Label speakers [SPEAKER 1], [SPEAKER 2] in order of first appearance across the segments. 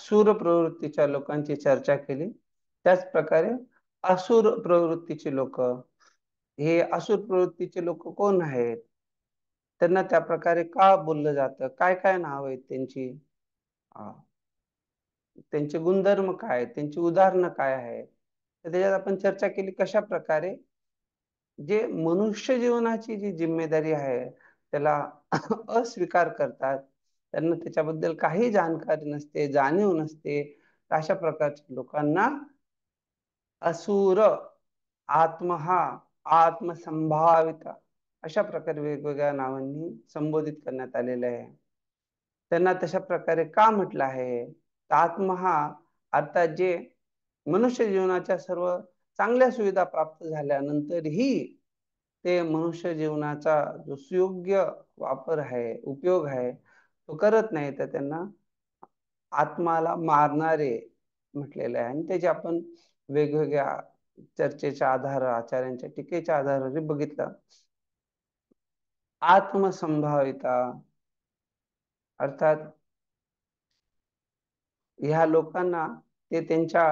[SPEAKER 1] सूर प्रवृत्तीच्या लोकांची चर्चा केली. त्याच प्रकारे असुर प्रवृत्तीचे लोक, हे असुर प्रवृत्तीचे लोक कोण आहेत? त्यांना त्या प्रकारे का बोललं जातं? काय काय नाव आहेत त्यांची? त्यांचे गुणधर्म काय आहेत? त्यांची उदाहरणं काय आहेत? तर त्याच्यात आपण चर्चा केली कशा प्रकारे जे मनुष्य जीवनाची जी जिम्मेदारी आहे त्याला अस्वीकार करतात, त्यांना त्याच्याबद्दल काही जाणकारी नसते, जाणीव नसते, अशा प्रकारच्या लोकांना असुर, आत्महा, आत्मसंभावित अशा प्रकारे वेगवेगळ्या नावांनी संबोधित करण्यात आलेले आहे. त्यांना तशा प्रकारे का म्हटलं आहे? आत्महा अर्थात जे मनुष्य जीवनाच्या सर्व चांगल्या सुविधा प्राप्त झाल्यानंतरही ते मनुष्य जीवनाचा जो सुयोग्य वापर आहे, उपयोग आहे, तो करत नाही, तर त्यांना आत्माला मारणारे म्हटलेले आहे. आणि त्याचे आपण वेगवेगळ्या चर्चेच्या आधार, आचार्यांच्या टीकेच्या आधारावर बघितलं. आत्मसंभाविता अर्थात ह्या लोकांना ते त्यांच्या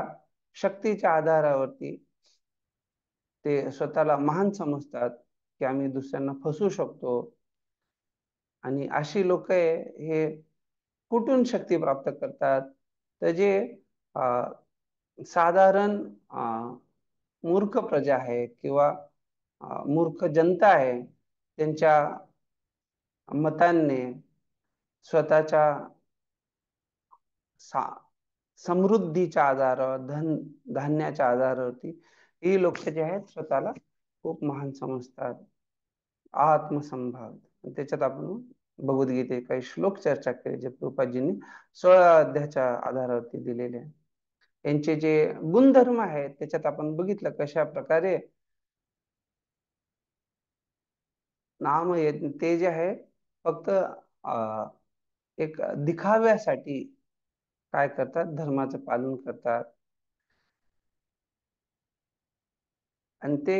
[SPEAKER 1] शक्तीच्या आधारावरती ते स्वतःला महान समजतात की आम्ही दुसऱ्यांना फसवू शकतो. आणि अशी लोक हे कुठून शक्ती प्राप्त करतात? तर जे साधारण मूर्ख प्रजा आहे किंवा मूर्ख जनता आहे, त्यांच्या मतांनी स्वतःच्या समृद्धीच्या आधारावर, धान्याच्या आधारावरती ही लोक जे आहेत स्वतःला खूप महान समजतात. आत्मसंभाव, त्याच्यात आपण भगवद्गीते काही श्लोक चर्चा केले जे प्रभुपादजींनी 16 अध्यायाच्या आधारावरती दिलेले आहे. यांचे जे गुणधर्म आहेत त्याच्यात आपण बघितलं कशा प्रकारे नाम ते जे आहे फक्त एक दिखाव्यासाठी काय करतात, धर्माचं पालन करतात. आणि ते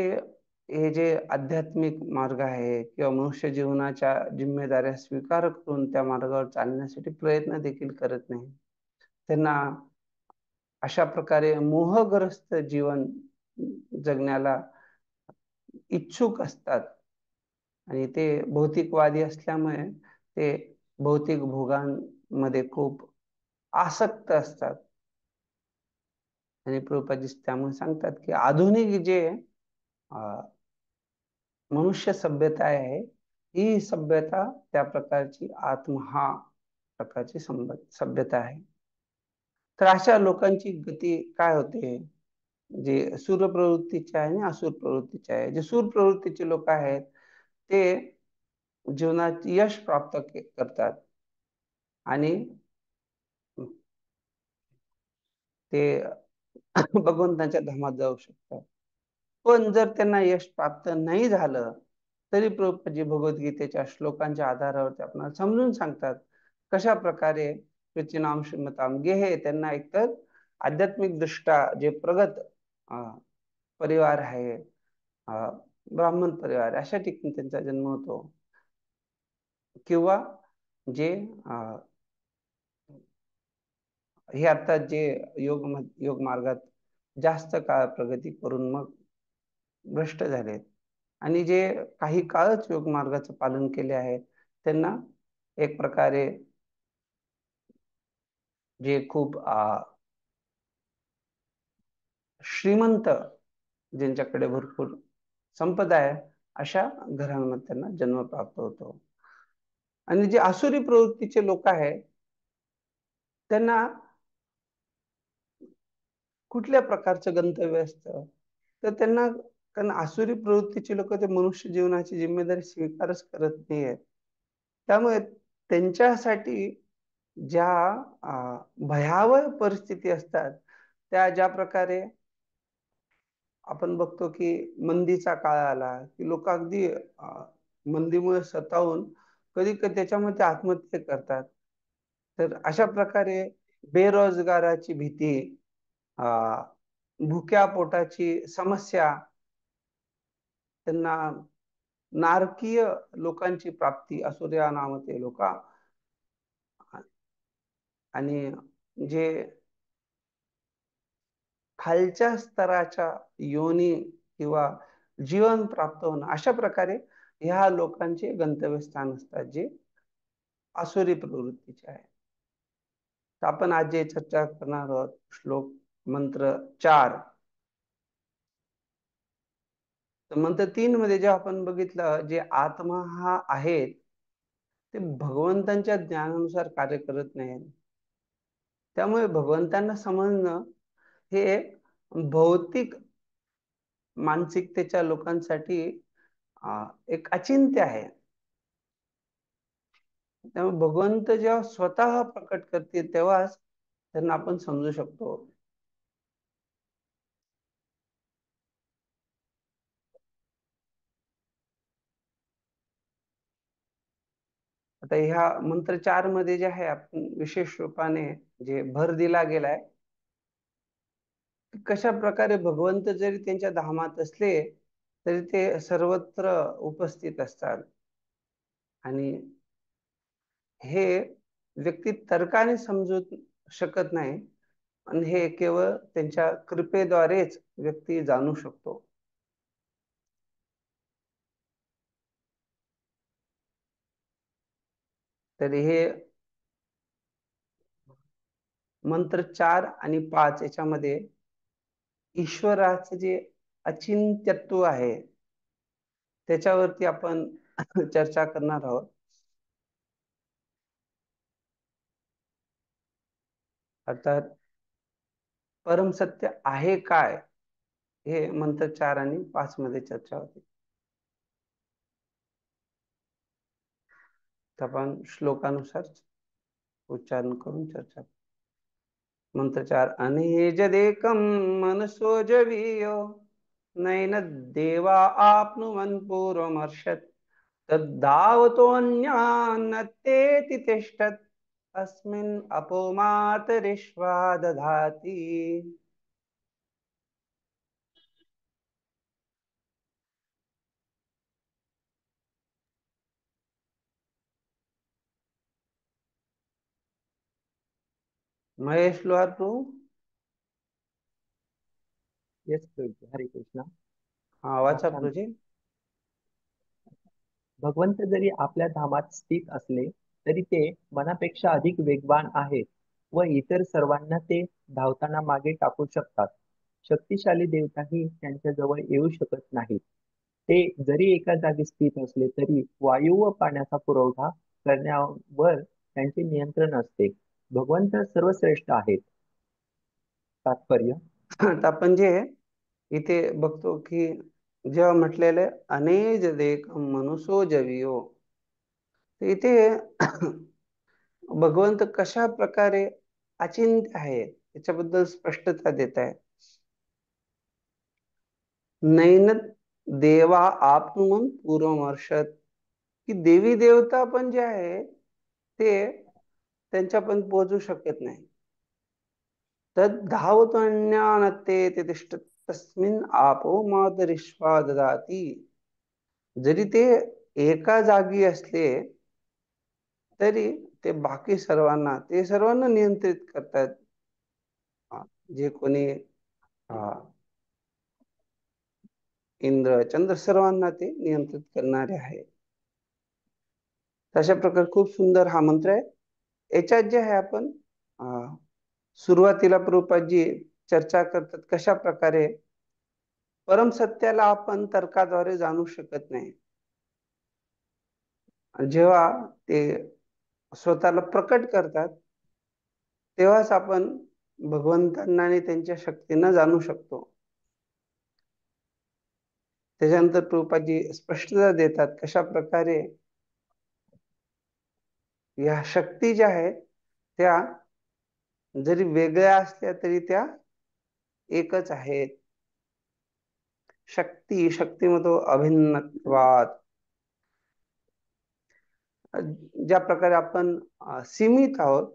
[SPEAKER 1] हे जे आध्यात्मिक मार्ग आहे किंवा मनुष्य जीवनाच्या जिम्मेदाऱ्या स्वीकार करून त्या मार्गावर चालण्यासाठी प्रयत्न देखील करत नाही. त्यांना अशा प्रकारे मोहग्रस्त जीवन जगण्याला इच्छुक असतात आणि ते भौतिकवादी असल्यामुळे ते भौतिक भोगांमध्ये खूप आसक्त असतात. आणि प्रभुपादजी त्यामुळे सांगतात की आधुनिक जे मनुष्य सभ्यता आहे, ही सभ्यता त्या प्रकारची आत्महा प्रकारची सभ्यता आहे. तर अशा लोकांची गती काय होते? जे सूर प्रवृत्तीचे आहे आणि असुर प्रवृत्तीचे आहे. जे सूर प्रवृत्तीचे लोक आहेत ते जीवनात यश प्राप्त करतात आणि ते भगवंताच्या धामात जाऊ शकतात. पण जर त्यांना यश प्राप्त नाही झालं तरी प्रभुपादजी भगवद्गीतेच्या श्लोकांच्या आधारावरती आपल्याला समजून सांगतात कशा प्रकारे कृतीनाम श्रीमताम गेहे त्यांना एकतर आध्यात्मिक दृष्ट्या जे प्रगत परिवार आहे, ब्राह्मण परिवार, अशा ठिकाणी त्यांचा जन्म होतो, किंवा जे हे आता जे योग मार्गात जास्त काळ प्रगती करून मग भ्रष्ट झालेत आणि जे काही काळच योग मार्गाचं पालन केले आहे त्यांना एक प्रकारे जे खूप श्रीमंत, ज्यांच्याकडे भरपूर संपदा आहे, अशा घरांमध्ये त्यांना जन्म प्राप्त होतो. आणि जे आसुरी प्रवृत्तीचे लोक आहेत त्यांना कुठल्या प्रकारचं गंतव्य असतं? तर त्यांना, कारण आसुरी प्रवृत्तीचे लोक ते मनुष्य जीवनाची जिम्मेदारी स्वीकारच करत नाहीयेत. त्यामुळे त्यांच्यासाठी ज्या भयावह परिस्थिती असतात, त्या ज्या प्रकारे आपण बघतो की मंदीचा काळ आला की लोक अगदी मंदीमुळे स्वतःहून कधी कधी त्याच्यामध्ये आत्महत्या करतात. तर अशा प्रकारे बेरोजगाराची भीती, भुक्या पोटाची समस्या, त्यांना नारकीय लोकांची प्राप्ती, असुर्या नामते लोका, आणि जे खालच्या स्तराच्या योनी किंवा जीवन प्राप्त होणं, अशा प्रकारे ह्या लोकांचे गंतव्यस्थान असतात, जे आसुरी प्रवृत्तीचे आहे. तर आपण आज जे चर्चा करणार आहोत, श्लोक मंत्र 4. तर मंत्र 3 मध्ये जे आपण बघितलं, जे आत्मा हा आहे, ते भगवंतांच्या ज्ञानानुसार कार्य करत नाही. त्यामुळे भगवंतांना समजणं हे भौतिक मानसिकतेच्या लोकांसाठी एक अचिंत्य आहे. त्यामुळे भगवंत जेव्हा स्वतः प्रकट करतील तेव्हाच त्यांना आपण समजू शकतो. आता ह्या मंत्र 4 मध्ये जे आहे, आपण विशेष रूपाने जे भर दिला गेलाय, कशा प्रकारे भगवंत जरी त्यांच्या धामात असले तरी ते सर्वत्र उपस्थित असतात. आणि हे व्यक्ती तर्काने समजू शकत नाही, आणि हे केवळ त्यांच्या कृपेद्वारेच व्यक्ती जाणू शकतो. तर हे मंत्र 4 आणि 5 याच्यामध्ये ईश्वराचे जे अचिंत्यत्व आहे त्याच्यावरती आपण चर्चा करणार आहोत. अर्थात परमसत्य आहे काय, हे मंत्र 4 आणि 5 मध्ये चर्चा होते. तर आपण श्लोकानुसार उच्चारण करून चर्चा. मंत्र 4. अनेजदेकं मनसो जवीयो नैन देवा आप्नुवन् पूर्वमर्षत् तद्धावतोऽन्यान्नत्तेति तिष्ठत् अस्मिन् अपो मातरिश्वा दधाति. महेश लोहार प्रभू.
[SPEAKER 2] येस प्रभू, हरे कृष्णा.
[SPEAKER 1] हा,
[SPEAKER 2] हा,
[SPEAKER 1] वाचा
[SPEAKER 2] सांग.
[SPEAKER 1] प्रभूजी.
[SPEAKER 2] भगवंत जरी आपल्या धामात स्थित असले तरी ते मनापेक्षा अधिक वेगवान आहेत व इतर सर्वांना ते धावताना मागे टाकू शकतात. शक्तिशाली देवताही त्यांच्या जवळ येऊ शकत नाहीत. ते जरी एका जागी स्थित असले तरी वायू व पाण्याचा पुरवठा करण्यावर त्यांचे नियंत्रण असते. भगवंत सर्वश्रेष्ठ आहेत. तात्पर्य.
[SPEAKER 1] आता आपण जे इथे बघतो की जेव्हा म्हटलेलं आहे अनेज देक मनुसो जवियो, तर इथे भगवंत कशा प्रकारे अचिंत्य आहे याच्याबद्दल स्पष्टता देत आहे. नैन देवा आपनुमन पूर्वमर्षत, की देवी देवता पण जे आहे ते त्यांच्या पण पोहोचू शकत नाही. तद धावतन्यानते ते तिष्ठ तस्मिन आपो मातरिश्वा ददाती. जरी ते एका जागी असले तरी ते बाकी सर्वांना नियंत्रित करतात. जे कोणी इंद्र चंद्र सर्वांना ते नियंत्रित करणारे आहे. तशा प्रकारे खूप सुंदर हा मंत्र आहे. याच्यात जे आहे आपण सुरुवातीला प्रभुपादजी चर्चा करतात कशा प्रकारे परमसत्याला आपण तर्काद्वारे जाणू शकत नाही. जेव्हा ते स्वतःला प्रकट करतात तेव्हाच आपण भगवंतांना आणि त्यांच्या शक्तींना जाणू शकतो. त्याच्यानंतर प्रभुपादजी स्पष्टता देतात कशा प्रकारे या शक्ती ज्या आहेत त्या जरी वेगळ्या असल्या तरी त्या एकच आहेत. शक्तिमतो अभिन्नत्वात. ज्या प्रकारे आपण सीमित आहोत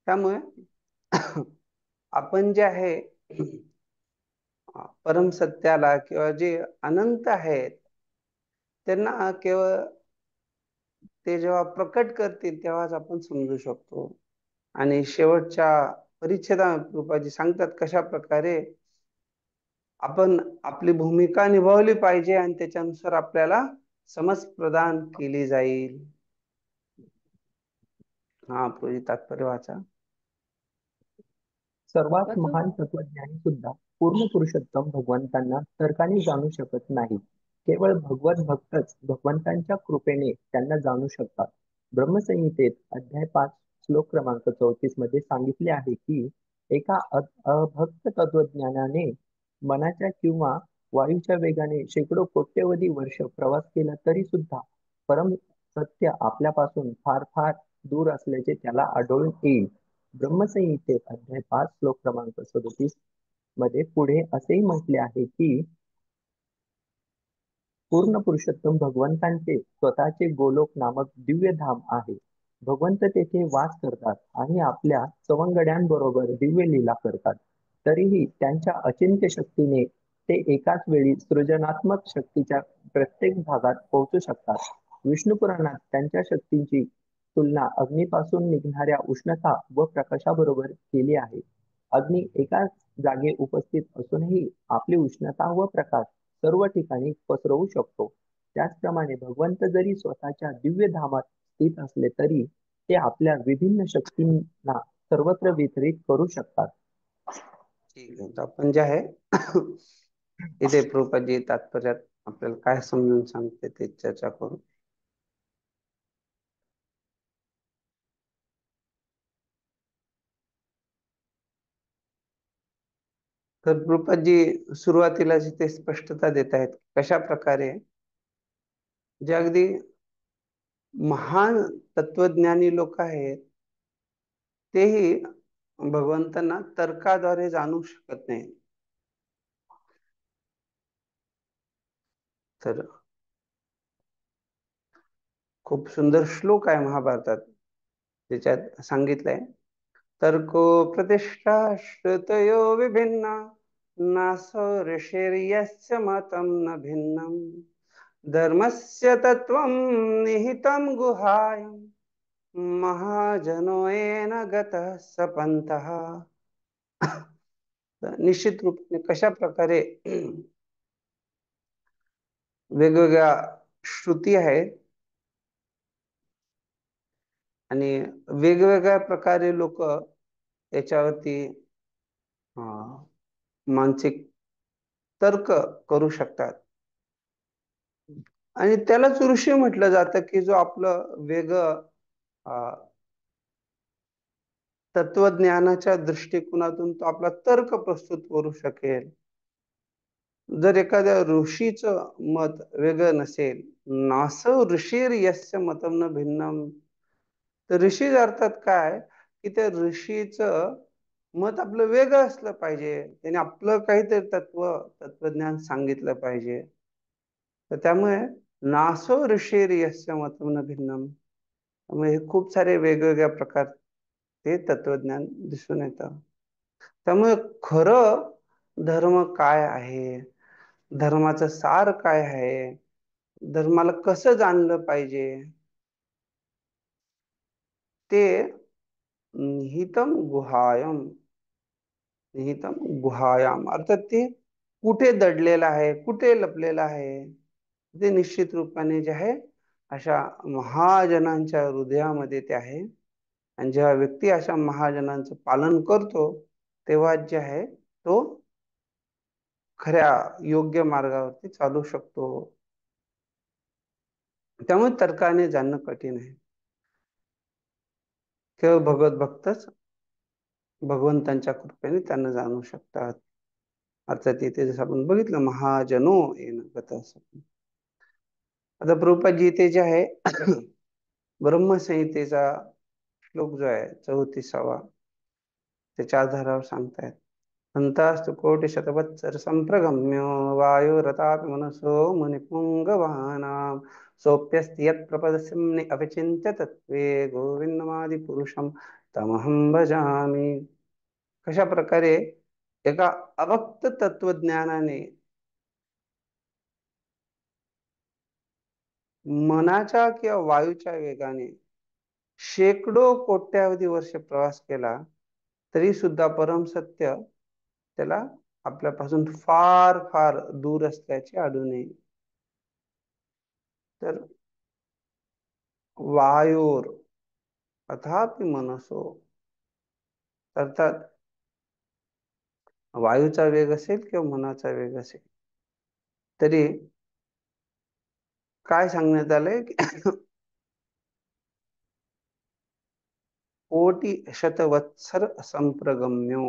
[SPEAKER 1] त्यामुळे आपण जे आहे परम सत्याला किंवा जे अनंत आहेत त्यांना केवळ ते जेव्हा प्रकट करतील तेव्हाच आपण समजू शकतो. आणि शेवटच्या परिच्छेदामध्ये सांगतात कशा प्रकारे आपण आपली भूमिका निभावली पाहिजे आणि त्याच्यानुसार आपल्याला समज प्रदान केली जाईल. हा पूर्वी तात्पर्य वाचा.
[SPEAKER 2] सर्वात
[SPEAKER 1] वाचा.
[SPEAKER 2] महान तत्वज्ञानी सुद्धा पूर्ण पुरुषोत्तम भगवंतांना तर्काने जाणू शकत नाहीत. केवळ भगवत भक्तच भगवंतांच्या कृपेने त्यांना जाणू शकतात. ब्रह्मसंहितेत अध्याय 5 श्लोक क्रमांक 34 मध्ये सांगितले आहे की एका अभक्त तत्वज्ञानाने मनाच्या किंवा वायूच्या वेगाने शेकडो कोट्यवधी वर्ष प्रवास केला तरी सुद्धा परम सत्य आपल्यापासून फार फार दूर असल्याचे त्याला आढळून येईल. ब्रह्मसंहितेत अध्याय 5 श्लोक क्रमांक 37 मध्ये पुढे असेही म्हटले आहे की पूर्ण पुरुषोत्तम भगवंतांचे स्वतःचे गोलोक नामक दिव्य धाम आहे. भगवंत तेथे वास करतात आणि आपल्या सवंगड्यांबरोबर दिव्य लीला करतात. तरीही त्यांच्या अचिंत्य शक्तीने ते एकाच वेळी सृजनात्मक शक्तीच्या प्रत्येक भागात पोहोचू शकतात. विष्णू पुराणात त्यांच्या शक्तींची तुलना अग्नीपासून निघणाऱ्या उष्णता व प्रकाशाबरोबर केली आहे. अग्नी एकाच जागी उपस्थित असूनही आपली उष्णता व प्रकाश सर्व ठिकाणी पसरवू शकतो. त्याचप्रमाणे भगवंत जरी स्वतःच्या दिव्य धामात स्थित असले तरी ते आपल्या विभिन्न शक्तींना सर्वत्र वितरित करू शकतात.
[SPEAKER 1] ठीक आहे. तर आपण जे आहे इथे प्रभुपादजी तात्पर्यात आपल्याला काय समजून सांगते ते चर्चा करू. तर प्रभुपादजी सुरुवातीला जिथे स्पष्टता देत आहेत कशा प्रकारे जे अगदी महान तत्वज्ञानी लोक आहेत तेही भगवंतांना तर्काद्वारे जाणू शकत नाही. तर खूप सुंदर श्लोक आहे महाभारतात त्याच्यात सांगितलंय तर्को प्रतिष्ठा श्रुतयो विभिन्ना नासो ऋषिर्यस्य मतं न भिन्नम धर्मस्य तत्त्वं निहितं गुहायां महाजनो येन गतः स पंथः. तर निश्चित रूपाने कशा प्रकारे वेगवेगळ्या श्रुती आहेत आणि वेगवेगळ्या प्रकारे लोक याच्यावरती मानसिक तर्क करू शकतात आणि त्यालाच ऋषी म्हटलं जातं की जो आपलं वेगळं तत्वज्ञानाच्या दृष्टिकोनातून तो आपला तर्क प्रस्तुत करू शकेल. जर एखाद्या ऋषीचं मत वेगळं नसेल नासव ऋषीर यस्य मतं न भिन्नम तर ऋषी अर्थात काय की त्या ऋषीचं मत आपलं वेगळं असलं पाहिजे. त्याने आपलं काहीतरी तत्वज्ञान सांगितलं पाहिजे. तर त्यामुळे नासो ऋषीर यस्य मतं न भिन्नम त्यामुळे हे खूप सारे वेगवेगळ्या प्रकार ते तत्वज्ञान दिसून येतं. त्यामुळे खरं धर्म काय आहे धर्माचं सार काय आहे धर्माला कसं जाणलं पाहिजे ते निहितम गुहायम निहितम गुहायाम अर्थात ते कुठे दडलेलं आहे कुठे लपलेलं आहे ते निश्चित रूपाने जे आहे अशा महाजनांच्या हृदयामध्ये ते आहे. आणि जेव्हा व्यक्ती अशा महाजनांचं पालन करतो तेव्हा जे आहे तो खऱ्या योग्य मार्गावरती चालू शकतो. त्यामुळे तर्काने जाणणं कठीण आहे. केवळ भगवत भक्तच भगवंतांच्या कृपेने त्यांना जाणू शकतात. अर्थात इथे जसं आपण बघितलं महाजनो येन गत आता प्रभुपादजी इथे जे आहे ब्रह्मसंहितेचा श्लोक जो आहे 34वा त्याच्या आधारावर सांगतायत अंतास्तु कोटि शतवत्सर संप्रगम्य वायुरतापि मनसो मुनिपुंगवानां सोप्यस्ति यत् प्रपदस्यम्नि अविचिन्त्य तत्त्वे गोविंदमादिपुरुषं तमहं भजामि. कशा प्रकारे एका अभक्त तत्वज्ञानाने मनाच्या किंवा वायूच्या वेगाने शेकडो कोट्यावधी वर्ष प्रवास केला तरी सुद्धा परमसत्य त्याला आपल्यापासून फार फार दूर असल्याचे आढळून येईल. तर वायोर अथापि मनसो, अर्थात वायूचा वेग असेल किंवा मनाचा वेग असेल, तरी काय सांगण्यात आलंय की कोटी शतवत्सर संप्रगम्यो,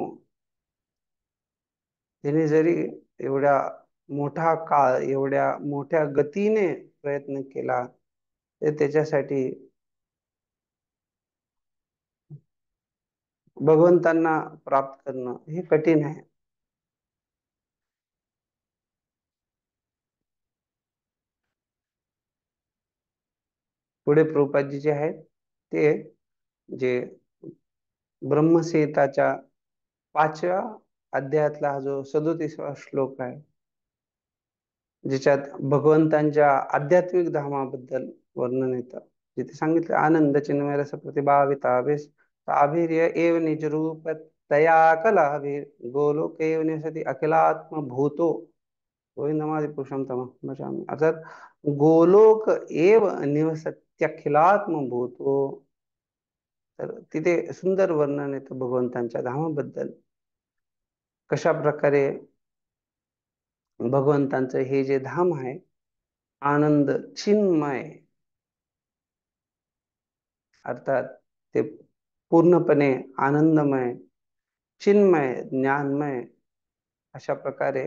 [SPEAKER 1] तिने जरी एवढ्या मोठा काळ एवढ्या मोठ्या गतीने प्रयत्न केला, तर त्याच्यासाठी भगवंतांना प्राप्त करणं हे कठीण आहे. पुढे प्रभुपादजी जे आहेत ते जे ब्रह्मसंहिताच्या 5व्या अध्यायातला हा जो 37वा श्लोक आहे, ज्याच्यात भगवंतांच्या आध्यात्मिक धामाबद्दल वर्णन येतं, जिथे सांगितलं आनंद चिन्मय रस प्रतिभावितावेश ताभिर्य एव निज रूप तया कलाभिर गोलोक एव निवसति अखिलात्म भूतो गोविंदमादि पुरुषम तम भजामि, अर्थात गोलोक एव निवसत्यखिलात्म भूतो. तर तिथे सुंदर वर्णन येतं भगवंतांच्या धामाबद्दल, कशा प्रकारे भगवंतांचं हे जे धाम आहे आनंद चिन्मय, अर्थात ते पूर्णपणे आनंदमय, चिन्मय ज्ञानमय, अशा प्रकारे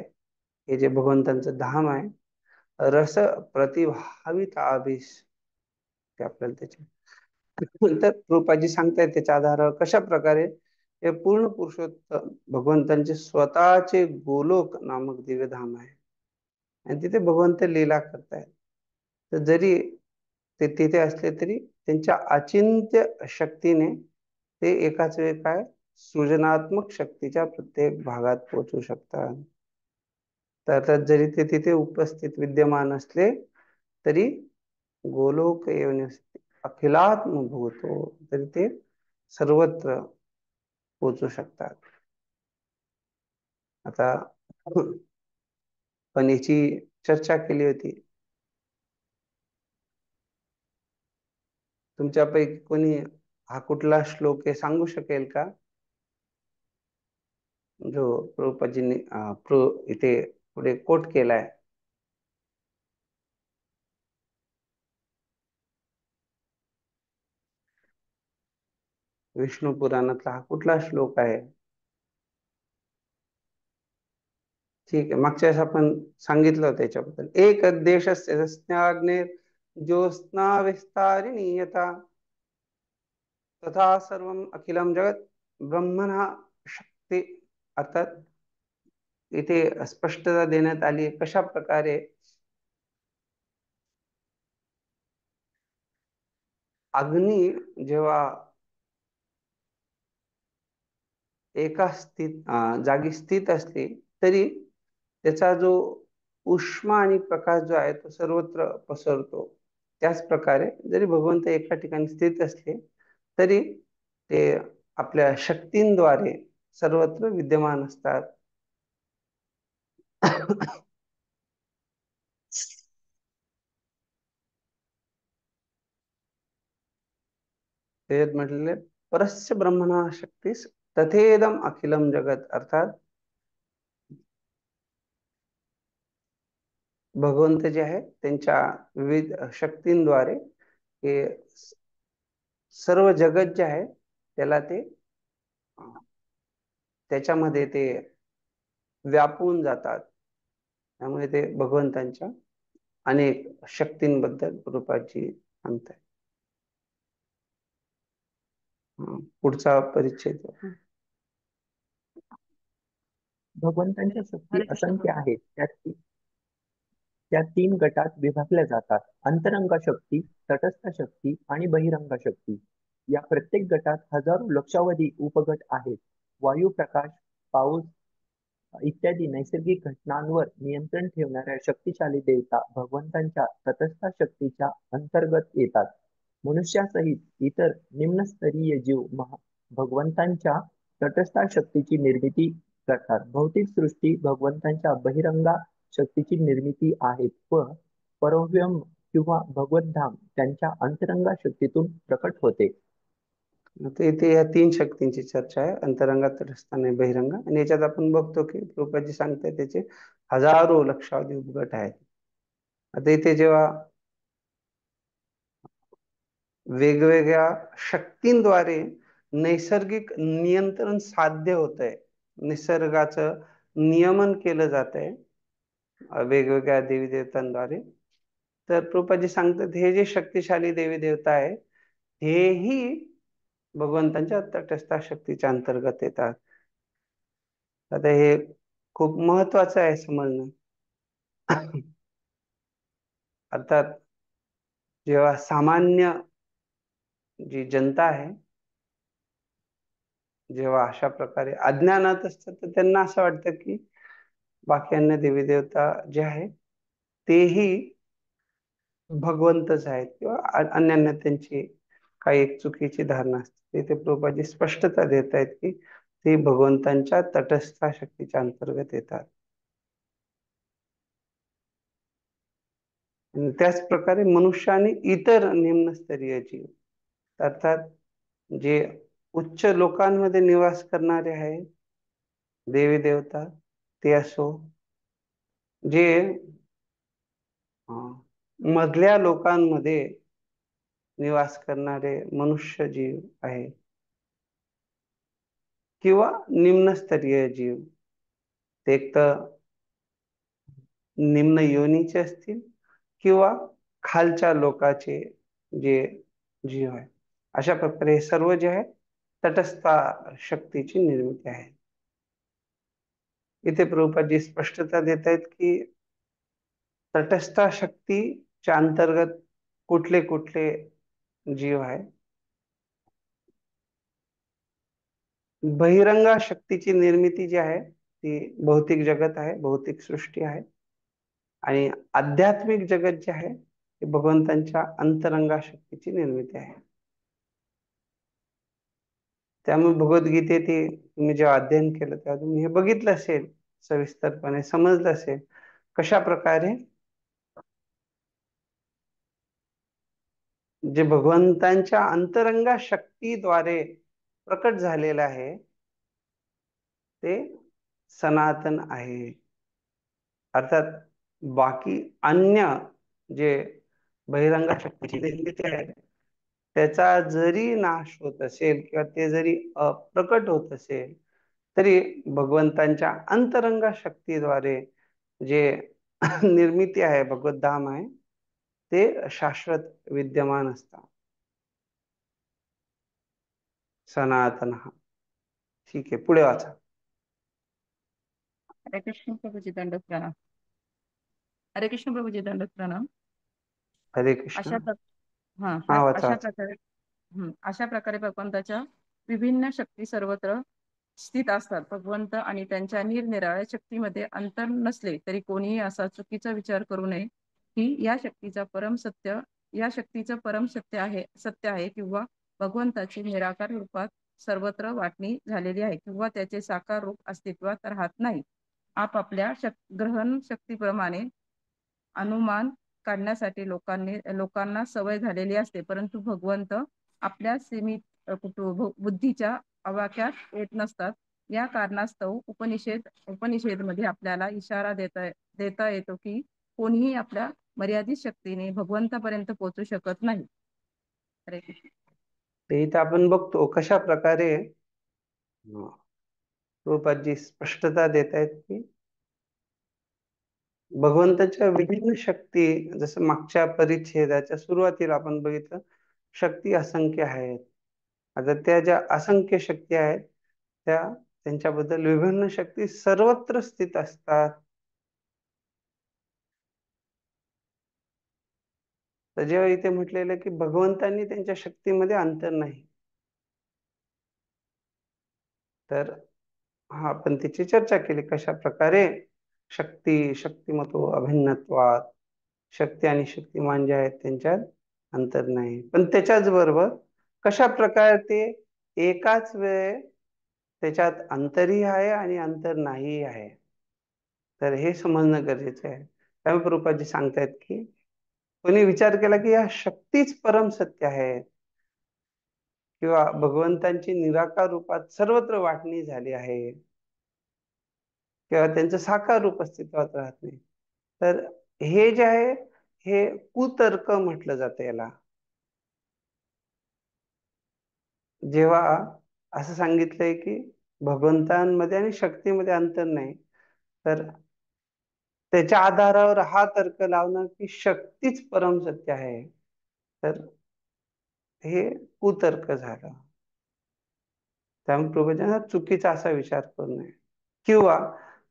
[SPEAKER 1] हे जे भगवंतांचं धाम आहे, रस प्रतिभावित आभिष, ते आपल्याला त्याचे नंतर कृपाजी सांगतायत त्याच्या आधारावर कशा प्रकारे हे पूर्ण पुरुषोत्तम भगवंतांचे स्वतःचे गोलोक नामक दिव्य धाम आहे आणि तिथे भगवंत लीला करतायत. तर जरी ते तिथे असले तरी त्यांच्या अचिंत्य शक्तीने ते एकाच वेळी काय सृजनात्मक शक्तीच्या प्रत्येक भागात पोहोचू शकतात. तर अर्थात जरी ते तिथे उपस्थित विद्यमान असले तरी गोलोक येऊन अखिलात्म भूतो, तरी ते सर्वत्र पोहोचू शकतात. आता पण याची चर्चा केली होती. तुमच्यापैकी कोणी हा कुठला श्लोक आहे सांगू शकेल का, जो प्रभुपादजींनी इथे पुढे कोट केलाय? विष्णू पुराणातला हा कुठला श्लोक आहे? ठीक आहे, मागच्या वेळेस आपण सांगितलं होतं याच्याबद्दल. एक देशस्य ज्ञाग्नेर ज्योत्स्ना विस्तारिणी यथा तथा सर्वम अखिलम जगत ब्रह्मणा शक्ती, अर्थात इथे स्पष्टता देण्यात आली कशा प्रकारे अग्नी जेव्हा एका जागी स्थित असते तरी त्याचा जो उष्मा आणि प्रकाश जो आहे तो सर्वत्र पसरतो. त्याच प्रकारे जरी भगवंत एका ठिकाणी स्थित असले तरी ते आपल्या शक्तींद्वारे सर्वत्र विद्यमान असतात. त्याच्यात म्हटलेले परस्य ब्रह्मणा शक्तीस तथेदम अखिलम जगत, अर्थात भगवंत जे आहे त्यांच्या विविध शक्तींद्वारे हे सर्व जगत जे आहे त्याला ते त्याच्यामध्ये ते व्यापून जातात. त्यामुळे ते भगवंतांच्या अनेक शक्तींबद्दल रूपाची सांगताय. पुढचा परिच्छेद.
[SPEAKER 2] भगवंतांच्या शक्ती असंख्य आहेत. त्या 3 गटात विभागल्या जातात: अंतरंग शक्ती, तटस्थ शक्ती आणि बहिरंग शक्ती. या प्रत्येक गटात हजारो लक्षावधी उपगट आहेत. वायू, प्रकाश, पाऊस इत्यादी नैसर्गिक घटनांवर नियंत्रण ठेवणाऱ्या शक्तिशाली देवता भगवंतांच्या तटस्थ शक्तीच्या अंतर्गत येतात. मनुष्यासहित इतर निम्नस्तरीय जीव भगवंतांच्या तटस्थ शक्तीची निर्मिती करतात. भौतिक सृष्टी भगवंतांच्या बहिरंगा शक्तीची निर्मिती आहेत व परव्योम किंवा भगवत धाम त्यांच्या अंतरंगा शक्तीतून प्रकट होते.
[SPEAKER 1] आता इथे या तीन शक्तींची चर्चा आहे, अंतरंगा, तटस्थ आणि बहिरंगा. आणि याच्यात आपण बघतो की प्रभुपादजी सांगताय त्याचे हजारो लक्षावधी उपगट आहेत. आता इथे जेव्हा वेगवेगळ्या शक्तींद्वारे नैसर्गिक नियंत्रण साध्य होत आहे, निसर्गाचं नियमन केलं जात आहे वेगवेगळ्या देवी देवतांद्वारे, तर प्रभुपादजी सांगतात हे जे शक्तिशाली देवी देवता आहे हेही भगवंतांच्या तटस्थ शक्तीच्या अंतर्गत येतात. आता हे खूप महत्वाचं आहे समजणं. अर्थात जेव्हा सामान्य जी जनता आहे जेव्हा अशा प्रकारे अज्ञानात असतात तर त्यांना असं वाटतं की बाकी अन्य देवी देवता जे आहे तेही भगवंतच आहेत किंवा अन्य त्यांची काही एक चुकीची धारणा असते. ते प्रभुपादजी स्पष्टता देत आहेत की ते भगवंतांच्या तटस्थ शक्तीच्या अंतर्गत येतात. आणि त्याच प्रकारे मनुष्य आणि इतर निम्नस्तरीय जीव, अर्थात जे उच्च लोकांमध्ये निवास करणारे आहेत देवी देवता ते असो, जे मधल्या लोकांमध्ये निवास करणारे मनुष्य जीव आहे किंवा निम्नस्तरीय जीव, ते एक तर निम्न योनीचे असतील किंवा खालच्या लोकाचे जे जीव आहे, अशा प्रकारे हे सर्व जे आहे तटस्थ शक्तीची निर्मिती आहे. इथे प्रभुपादजी स्पष्टता देत आहेत की तटस्थ शक्तीच्या अंतर्गत कुठले कुठले जीव आहे. बहिरंगा शक्तीची निर्मिती जी आहे ती भौतिक जगत आहे, भौतिक सृष्टी आहे. आणि आध्यात्मिक जगत जे आहे ते भगवंतांच्या अंतरंगा शक्तीची निर्मिती आहे. त्यामुळे भगवद्गीतेत तुम्ही जेव्हा अध्ययन केलं तेव्हा तुम्ही हे बघितलं असेल, सविस्तरपणे समजलं असेल कशा प्रकारे जे भगवंतांच्या अंतरंगा शक्तीद्वारे प्रकट झालेलं आहे ते सनातन आहे. अर्थात बाकी अन्य जे बहिरंगा शक्तीची निर्मिती आहे त्याचा जरी नाश होत असेल किंवा ते जरी अप्रकट होत असेल तरी भगवंतांच्या अंतरंगा शक्तीद्वारे जे निर्मिती आहे भगवत धाम आहे ते शाश्वत विद्यमान असतात. सनातन. ठीक आहे, पुढे वाचा.
[SPEAKER 3] हरे कृष्ण प्रभुजी दंडवत प्रणाम. हरे कृष्ण प्रभुजी दंडवत प्रणाम.
[SPEAKER 1] हरे कृष्ण.
[SPEAKER 3] अशा प्र हा
[SPEAKER 1] हा, वाचा
[SPEAKER 3] अशा
[SPEAKER 1] वाचा.
[SPEAKER 3] प्रकारे अशा प्रकारे भगवंताच्या विभिन्न शक्ती सर्वत्र स्थित असतात. भगवंत आणि त्यांच्या निरनिराळ्या शक्तीमध्ये अंतर नसले तरी कोणीही असा चुकीचा विचार करू नये की या शक्तीचं परम सत्य आहे किंवा भगवंताची निराकार रूपात सर्वत्र वाटणी झालेली आहे किंवा त्याचे साकार रूप अस्तित्वात राहत नाही. आपापल्या ग्रहण शक्तीप्रमाणे अनुमान काढण्यासाठी लोकांना सवय झालेली असते, परंतु भगवंत आपल्या सीमित बुद्धीच्या आवाक्यात येत नसतात. या कारणास्तव उपनिषेध मध्ये आपल्याला इशारा देता येतो की कोणीही आपल्या मर्यादित शक्तीने भगवंतापर्यंत पोहोचू शकत नाही. हरे कृष्ण.
[SPEAKER 1] ते इथे आपण बघतो कशा प्रकारे प्रभुपादजी स्पष्टता देत आहेत की भगवंताच्या विभिन्न शक्ती, जसं मागच्या परिच्छेदाच्या सुरुवातीला आपण बघितलं शक्ती असंख्य आहेत. आता त्या ज्या असंख्य शक्ती आहेत त्यांच्याबद्दल विभिन्न शक्ती सर्वत्र स्थित असतात. तर जेव्हा इथे म्हटलेलं की भगवंतांनी त्यांच्या शक्तीमध्ये अंतर नाही, तर हा आपण त्याची चर्चा केली कशा प्रकारे शक्तिमतो अभिन्नत्वात, शक्ती आणि शक्तिमान जे आहेत त्यांच्यात अंतर नाही. पण त्याच्याच बरोबर कशा प्रकारे ते एकाच वेळे त्याच्यात अंतरही आहे आणि अंतर नाहीही आहे. तर हे समजणं गरजेचं आहे. त्यामुळे प्रभुपादजी सांगतायत की कोणी विचार केला की या शक्तीच परम सत्य आहे किंवा भगवंतांची निराकार रूपात सर्वत्र वाटणी झाली आहे किंवा त्यांचं साकार रूप अस्तित्वात राहत नाही, तर हे जे आहे हे कुतर्क म्हटलं जातं याला. जेव्हा असं सांगितलंय की भगवंतांमध्ये आणि शक्तीमध्ये अंतर नाही, तर त्याच्या आधारावर हा तर्क लावणं की शक्तीच परम सत्य आहे, तर हे कुतर्क झालं. त्यामुळे प्रभूजन चुकीचा असा विचार करू नये. किंवा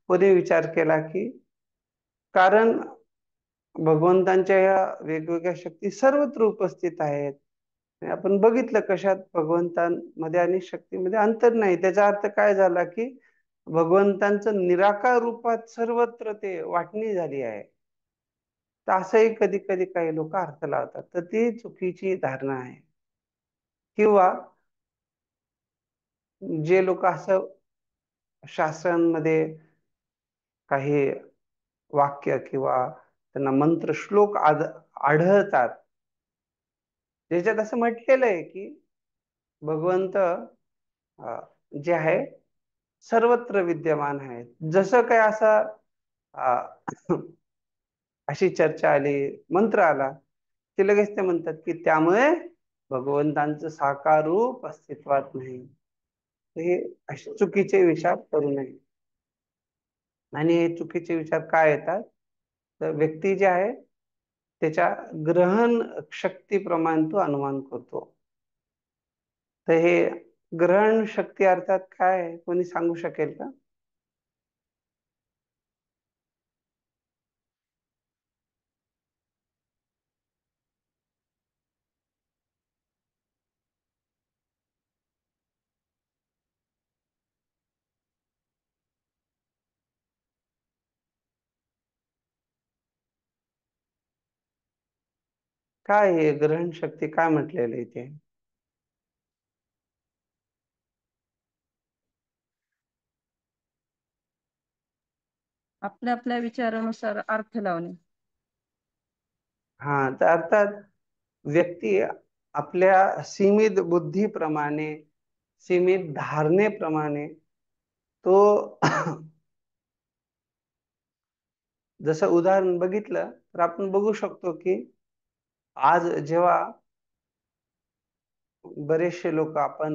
[SPEAKER 1] कोणी विचार केला की कारण भगवंतांच्या या वेगवेगळ्या शक्ती सर्वत्र उपस्थित आहेत, आणि आपण बघितलं कशात भगवंतांमध्ये आणि शक्तीमध्ये अंतर नाही, त्याचा अर्थ काय झाला की भगवंतांचं निराकार रूपात सर्वत्र ते वाटणी झाली आहे. तर असंही कधी कधी काही लोक अर्थ लावतात, तर ती चुकीची धारणा आहे. किंवा जे लोक असं शास्त्रांमध्ये काही वाक्य किंवा त्यांना मंत्र श्लोक आढळतात ज्याच्यात असं म्हटलेलं आहे की भगवंत जे आहे सर्वत्र विद्यमान आहे, जसं काय असा अ, अशी चर्चा आली, मंत्र आला की लगेच ते म्हणतात की त्यामुळे भगवंतांचं साकार रूप अस्तित्वात नाही. तर हे असे चुकीचे विचार करू नये. आणि हे चुकीचे विचार काय येतात, तर व्यक्ती जे आहे त्याच्या ग्रहण शक्तीप्रमाणे तो अनुमान करतो. तर हे ग्रहण शक्ती अर्थात काय आहे? कोणी सांगू शकेल का? काय हे ग्रहण शक्ती काय म्हटलेलं आहे इथे?
[SPEAKER 3] आपल्या आपल्या विचारानुसार अर्थ लावणे.
[SPEAKER 1] हा, तर अर्थात व्यक्ती आपल्या सीमित बुद्धीप्रमाणे, सीमित धारणेप्रमाणे तो जसं उदाहरण बघितलं तर आपण बघू शकतो की आज जेव्हा बरेचसे लोक आपण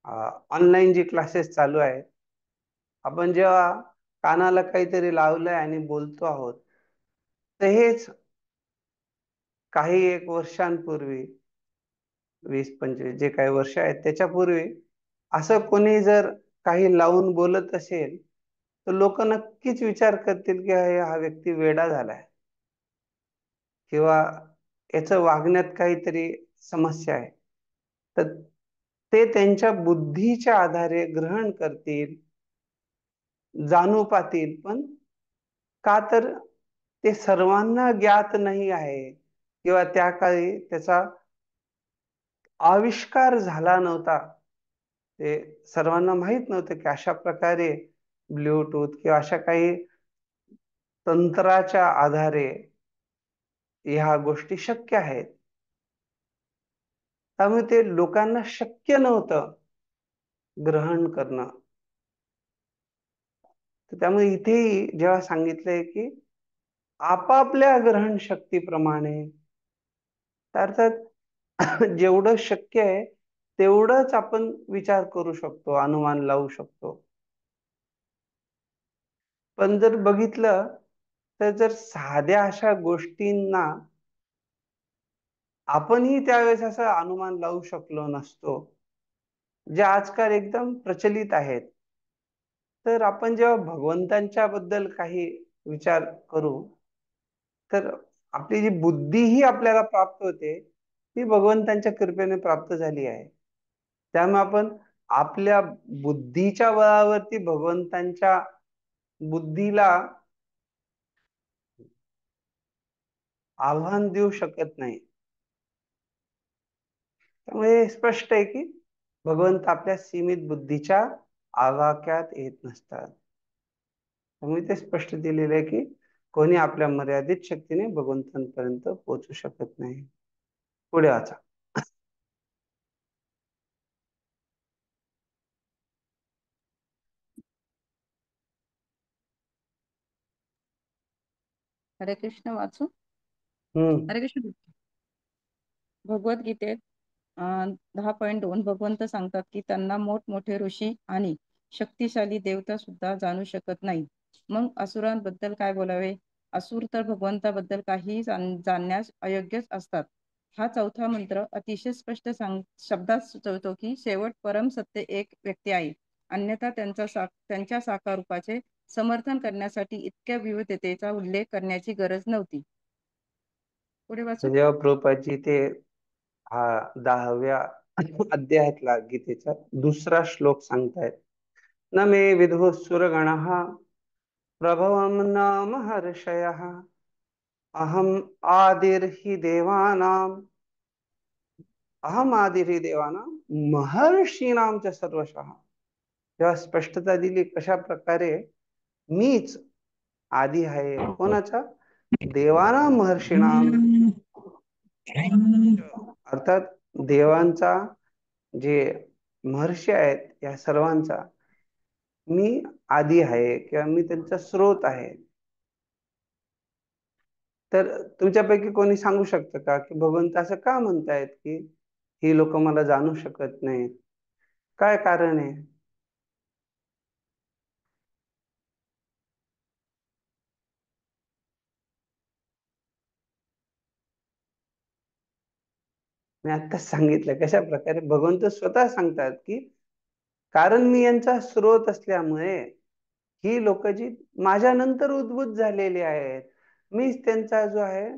[SPEAKER 1] ऑनलाईन जे क्लासेस चालू आहेत, आपण जेव्हा कानाला काहीतरी लावलंय आणि बोलतो आहोत, तर हेच काही एक वर्षांपूर्वी, 20-25 जे काही वर्ष आहेत त्याच्यापूर्वी असं कोणी जर काही लावून बोलत असेल, तर लोक नक्कीच विचार करतील की हा व्यक्ती वेडा झालाय किंवा याचं वागण्यात काहीतरी समस्या आहे. तर ते त्यांच्या बुद्धीच्या आधारे ग्रहण करतील, जाणू पाहतील, पण का तर ते सर्वांना ज्ञात नाही आहे किंवा त्या काळी त्याचा आविष्कार झाला नव्हता. ते सर्वांना माहित नव्हतं की अशा प्रकारे ब्लूटूथ किंवा अशा काही तंत्राच्या आधारे ह्या गोष्टी शक्य आहेत. त्यामुळे ते लोकांना शक्य नव्हतं ग्रहण करणं. तर त्यामुळे इथेही जेव्हा सांगितलंय की आपापल्या ग्रहण शक्तीप्रमाणे, अर्थात जेवढं शक्य आहे तेवढंच आपण विचार करू शकतो, अनुमान लावू शकतो. पण जर बघितलं तर जर साध्या अशा गोष्टींना आपणही त्यावेळेस असं अनुमान लावू शकलो नसतो, जे आजकाल एकदम प्रचलित आहेत, तर आपण जेव्हा भगवंतांच्या बद्दल काही विचार करू, तर आपली जी बुद्धी ही आपल्याला प्राप्त होते, ती भगवंतांच्या कृपेने प्राप्त झाली आहे. त्यामुळे आपण आपल्या बुद्धीच्या बळावरती भगवंतांच्या बुद्धीला आव्हान देऊ शकत नाही. त्यामुळे हे स्पष्ट आहे की भगवंत आपल्या सीमित बुद्धीच्या आवाक्यात येत नसतात. त्यामुळे ते स्पष्ट दिलेलं आहे की कोणी आपल्या मर्यादित शक्तीने भगवंतांपर्यंत पोहोचू शकत नाही. पुढे वाचा.
[SPEAKER 3] हरे कृष्ण वाचू.
[SPEAKER 1] हम्म.
[SPEAKER 3] हरे कृष्ण. भगवद्गीतेत 10.2 भगवंत सांगतात की त्यांना मोठमोठे ऋषी आणि शक्तिशाली देवता सुद्धा जाणू शकत नाही. मग असुरांबद्दल काय बोलावे? असुर तर भगवंताबद्दल काही जाणण्यास अयोग्यच असतात. हा चौथा मंत्र अतिशय स्पष्ट शब्दात सुचवतो की शेवट परम सत्य एक व्यक्ती आहे. अन्यथा त्यांच्या साकार रूपाचे समर्थन करण्यासाठी इतक्या विविधतेचा उल्लेख करण्याची गरज नव्हती. पुढे वाचू.
[SPEAKER 1] तर जेव्हा प्रभुपादजी ते हा 10व्या अध्यायातला गीतेचा दुसरा श्लोक सांगतायत, न मे विदुः सुरगणः प्रभवं न महर्षयः अहम आदिर्हि देवानां महर्षीणां च सर्वशः. तेव्हा स्पष्टता दिली कशा प्रकारे मीच आदी आहे. कोणाचा? देवानां महर्षीणां, अर्थात देवांचा, जे महर्षी आहेत या सर्वांचा मी आदी आहे किंवा मी त्यांचा स्रोत आहे. तर तुमच्यापैकी कोणी सांगू शकतं का की भगवंत असं का म्हणतायत की ही लोक मला जाणू शकत नाहीत? काय कारण आहे? मी आत्ताच सांगितलं कशा प्रकारे भगवंत स्वतः सांगतात की कारण मी यांचा स्रोत असल्यामुळे ही लोक जी माझ्या नंतर उद्भूत झालेली आहेत, मीच त्यांचा जो आहे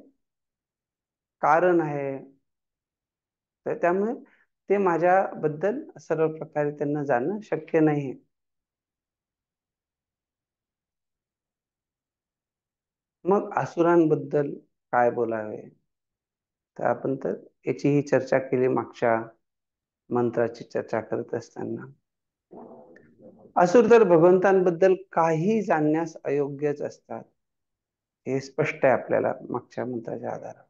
[SPEAKER 1] कारण आहे. तर त्यामुळे ते माझ्याबद्दल सर्व प्रकारे त्यांना जाणणं शक्य नाही. मग असुरांबद्दल काय बोलावे? तर आपण तर याचीही चर्चा केली मागच्या मंत्राची चर्चा करत असताना. असुर तर भगवंतांबद्दल काही जाणण्यास अयोग्यच असतात, हे स्पष्ट आहे आपल्याला मागच्या मंत्राच्या आधारावर.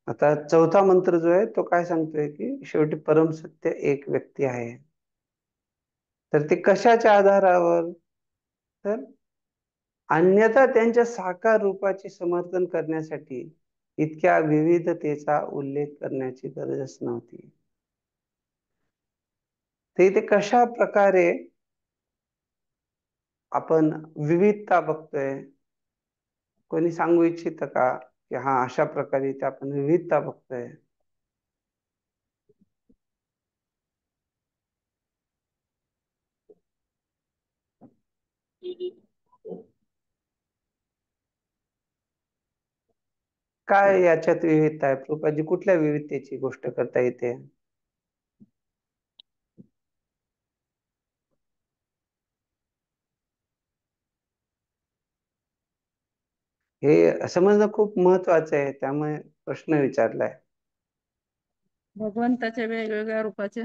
[SPEAKER 1] आता चौथा मंत्र जो आहे तो काय सांगतोय की शेवटी परम सत्य एक व्यक्ती आहे. तर ते कशाच्या आधारावर? तर अन्यथा त्यांच्या साकार रूपाचे समर्थन करण्यासाठी इतक्या विविधतेचा उल्लेख करण्याची गरजच नव्हती. ते इथे कशा प्रकारे आपण विविधता बघतोय? कोणी सांगू इच्छित का की हा अशा प्रकारे इथे आपण विविधता बघतोय? काय याच्यात विविधता आहे? प्रभुपादजी कुठल्या विविधतेची गोष्ट करता येते? हे समजणं खूप महत्वाचं आहे, त्यामुळे प्रश्न विचारलाय.
[SPEAKER 3] भगवंताच्या वेगवेगळ्या रूपाचे.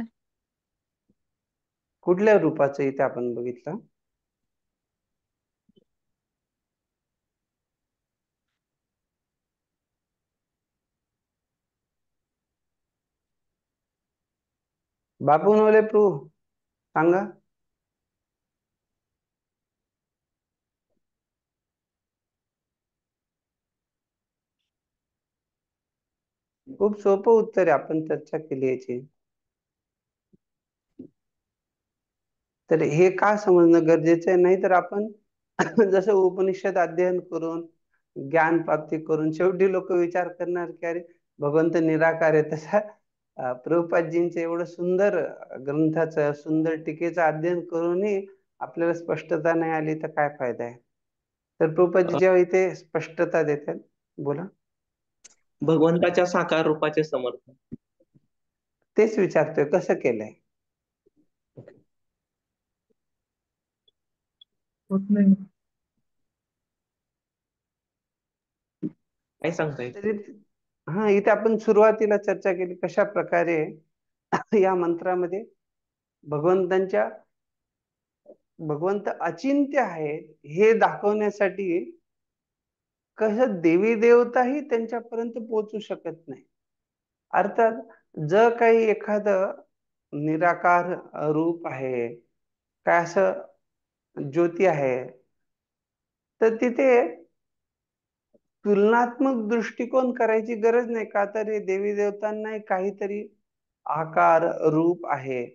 [SPEAKER 1] कुठल्या रूपाचं इथे आपण बघितलं? बापूनवले प्रभू सांगा. खूप सोपं उत्तर आहे, आपण चर्चा केली याची. तर हे का समजणं गरजेचं आहे? नाही तर आपण जसं उपनिषद अध्ययन करून ज्ञान प्राप्ती करून शेवटी लोक विचार करणार की अरे भगवंत निराकार आहे. तसा प्रभुपादजींचं एवढं सुंदर ग्रंथाचं सुंदर टीकेचं अध्ययन करूनही आपल्याला स्पष्टता नाही आली तर काय फायदा आहे? तर प्रभुपादजी जेव्हा इथे स्पष्टता देतात, बोला.
[SPEAKER 4] भगवंताच्या साकार रूपाचे समर्थन.
[SPEAKER 1] तेच विचारतोय कसं केलंय?
[SPEAKER 4] होत नाही. काय सांगताय?
[SPEAKER 1] तरी हा इथे आपण सुरुवातीला चर्चा केली कशा प्रकारे या मंत्रामध्ये भगवंतांच्या भगवंत अचिंत्य आहेत हे दाखवण्यासाठी कसं देवी देवताही त्यांच्यापर्यंत पोहोचू शकत नाही. अर्थात जर काही एखादं निराकार रूप आहे, काय असं ज्योती आहे, तर तिथे तुलनात्मक दृष्टिकोन करायची गरज नाही. का तर हे देवी देवतांनाही काहीतरी आकार रूप आहे.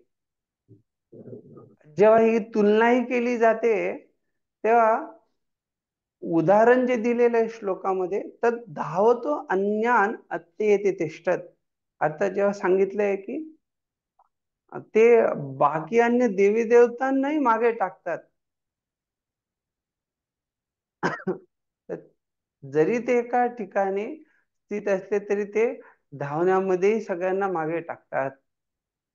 [SPEAKER 1] जेव्हा ही तुलनाही केली जाते तेव्हा उदाहरण जे दिलेलं आहे श्लोकामध्ये, तर धावतो अन्यान अत्येते तिष्ठत. आता जेव्हा सांगितलंय की ते बाकी अन्य देवी देवतांनाही मागे टाकतात. तर जरी ते एका ठिकाणी स्थित असले तरी ते धावण्यामध्ये सगळ्यांना मागे टाकतात.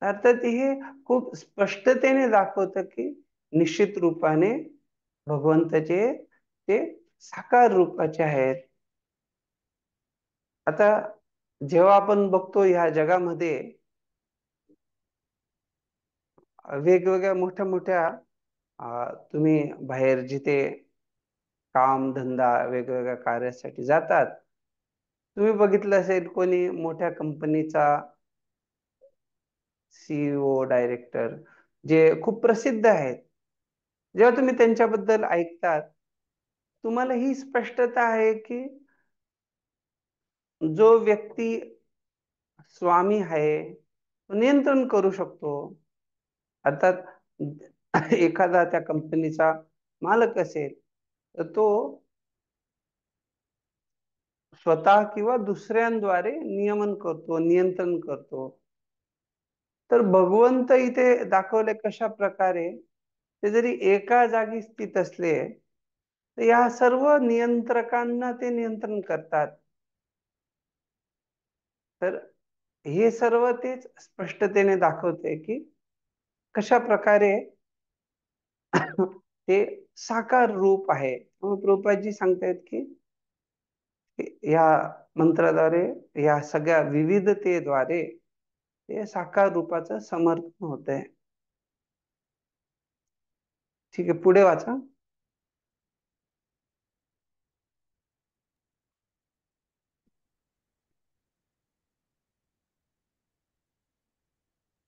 [SPEAKER 1] अर्थात हे खूप स्पष्टतेने दाखवतं की निश्चित रूपाने भगवंताचे ते साकार रूपाचे आहेत. आता जेव्हा आपण बघतो ह्या जगामध्ये वेगवेगळ्या मोठ्या मोठ्या तुम्ही बाहेर जिथे काम धंदा वेगवेगळ्या कार्यासाठी जातात, तुम्ही बघितलं असेल कोणी मोठ्या कंपनीचा सीईओ डायरेक्टर जे खूप प्रसिद्ध आहेत, जेव्हा तुम्ही त्यांच्याबद्दल ऐकतात, तुम्हाला ही स्पष्टता आहे की जो व्यक्ती स्वामी आहे तो नियंत्रण करू शकतो. अर्थात एखादा त्या कंपनीचा मालक असेल तर तो स्वतः किंवा दुसऱ्यांद्वारे नियमन करतो, नियंत्रण करतो. तर भगवंत इथे दाखवले कशा प्रकारे ते जरी एका जागी स्थित असले तर या सर्व नियंत्रकांना ते नियंत्रण करतात. तर हे सर्व तेच स्पष्टतेने दाखवते की कशा प्रकारे ते साकार रूप आहे. मग प्रभुपादजी सांगतायत की या मंत्राद्वारे या सगळ्या विविधतेद्वारे ते साकार रूपाचं समर्थन होत आहे. ठीक आहे, पुढे वाचा.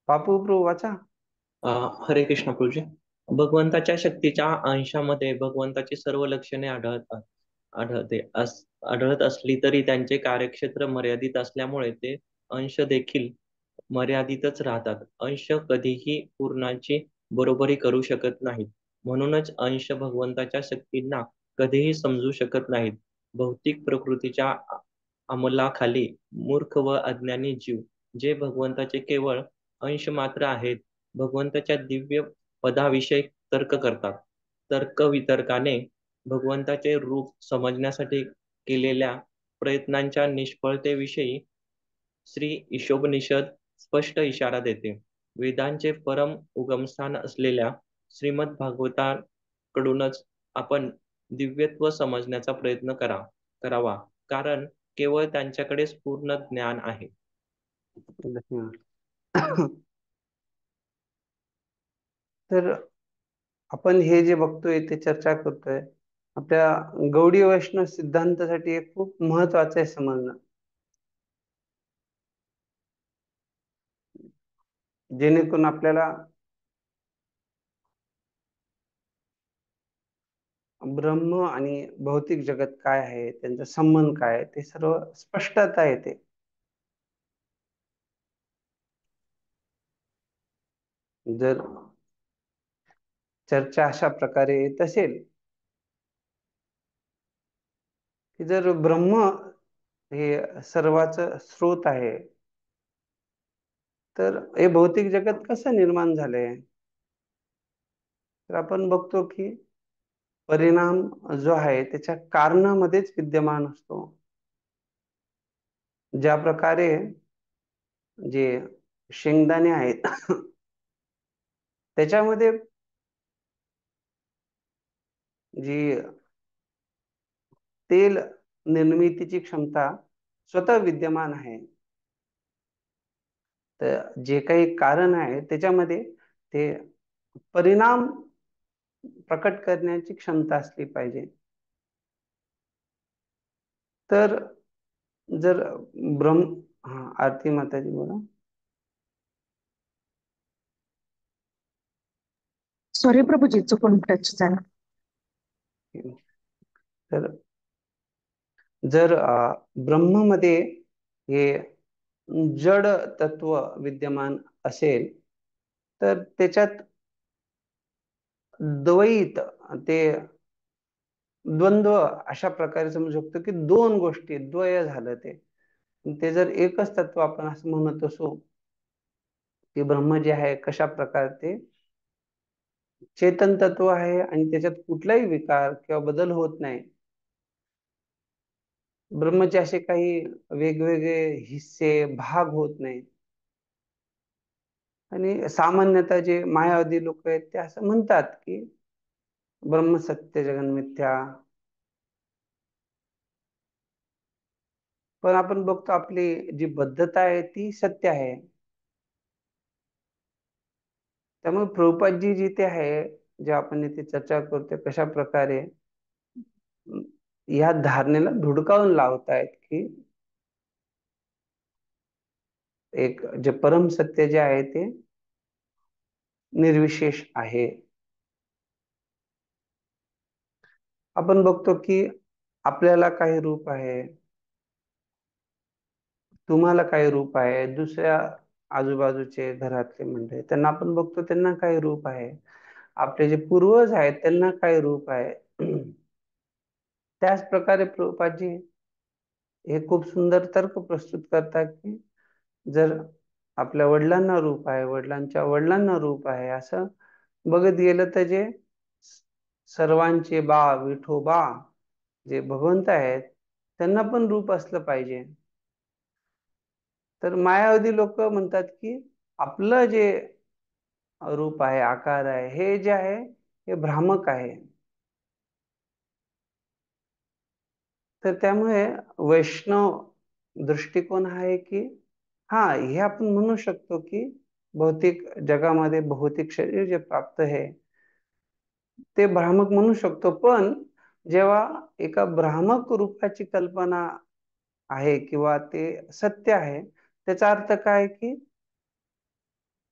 [SPEAKER 1] बापू प्रभू वाचा.
[SPEAKER 4] हरे कृष्ण प्रभूजी. भगवंताच्या शक्तीच्या अंशामध्ये भगवंताची सर्व लक्षणे आढळत असली तरी त्यांचे कार्यक्षेत्र मर्यादित असल्यामुळे ते अंश देखील मर्यादितच राहतात. अंश कधीही पूर्णाची बरोबरी करू शकत नाहीत. म्हणूनच अंश भगवंताच्या शक्तींना कधीही समजू शकत नाहीत. भौतिक प्रकृतीच्या अंमलाखाली मूर्ख व अज्ञानी जीव जे भगवंताचे केवळ अंश मात्र आहेत, भगवंताच्या दिव्य पदाविषयी तर्क करतात. तर्कवितर्काने भगवंताचे रूप समजण्यासाठी केलेल्या प्रयत्नांच्या निष्फळतेविषयी श्री ईशोपनिषद स्पष्ट इशारा देते. वेदांचे परम उगमस्थान असलेल्या श्रीमद भागवताकडूनच आपण दिव्यत्व समजण्याचा प्रयत्न करावा, कारण केवळ त्यांच्याकडेच पूर्ण ज्ञान आहे.
[SPEAKER 1] तर आपण हे जे बघतोय ते चर्चा करतोय आपल्या गौडी वैष्णव सिद्धांतासाठी एक खूप महत्वाचं आहे समजणं, जेणेकरून आपल्याला ब्रह्म आणि भौतिक जगत काय आहे, त्यांचा संबंध काय आहे, ते सर्व स्पष्टता येते. जर चर्चा अशा प्रकारे येत असेल की जर ब्रह्म हे सर्वाचं स्रोत आहे, तर हे भौतिक जगत कसं निर्माण झालंय? तर आपण बघतो की परिणाम जो आहे त्याच्या कारणामध्येच विद्यमान असतो. ज्या प्रकारे जे शेंगदाणे आहेत त्याच्यामध्ये जी तेल निर्मितीची क्षमता स्वतः विद्यमान आहे, तर जे काही कारण आहे त्याच्यामध्ये ते परिणाम प्रकट करण्याची क्षमता असली पाहिजे. तर जर ब्रह्म हा आरती माताजी बोला.
[SPEAKER 5] सॉरी प्रभूजी, चुकून टच झाला.
[SPEAKER 1] तर जर ब्रह्ममध्ये हे जड तत्व विद्यमान असेल तर त्याच्यात द्वैत ते द्वंद्व अशा प्रकारे समजू शकतो की दोन गोष्टी द्वय झालं ते जर एकच तत्व आपण असं म्हणत असो की ब्रह्म जे आहे कशा प्रकारे ते चेतन तत्व आहे आणि त्याच्यात कुठलाही विकार किंवा बदल होत नाही. ब्रह्मचे असे काही वेगवेगळे हिस्से भाग होत नाही. आणि सामान्यतः जे मायावादी लोक आहेत ते असं म्हणतात की ब्रह्म सत्य जगन मिथ्या. पण आपण बघतो आपली जी बद्धता आहे ती सत्य आहे. त्यामुळे प्रभुपादजी जिथे आहे जे आपण इथे चर्चा करतोय कशा प्रकारे या धारणेला धुडकावून लावतायत की एक जे परम सत्य जे आहे ते निर्विशेष आहे. आपण बघतो की आपल्याला काही रूप आहे, तुम्हाला काही रूप आहे, दुसऱ्या आजूबाजूचे घरातले मंडळी त्यांना आपण बघतो त्यांना काही रूप आहे, आपले जे पूर्वज आहेत त्यांना काही रूप आहे. त्याच प्रकारे प्रभुपादजी हे खूप सुंदर तर्क प्रस्तुत करतात की जर आपल्या वडिलांना रूप आहे, वडिलांच्या वडिलांना रूप आहे, असं बघत गेलं तर जे सर्वांचे बा विठोबा जे भगवंत आहेत त्यांना पण रूप असलं पाहिजे. तर मायावादी लोक म्हणतात की आपलं जे रूप आहे, आकार आहे, हे जे आहे हे भ्रामक आहे. तर त्यामुळे वैष्णव दृष्टिकोन आहे की हा हे आपण म्हणू शकतो की भौतिक जगामध्ये भौतिक शरीर जे प्राप्त आहे ते भ्रामक म्हणू शकतो. पण जेव्हा एका भ्रामक रूपाची कल्पना आहे किंवा ते सत्य आहे त्याचा अर्थ काय की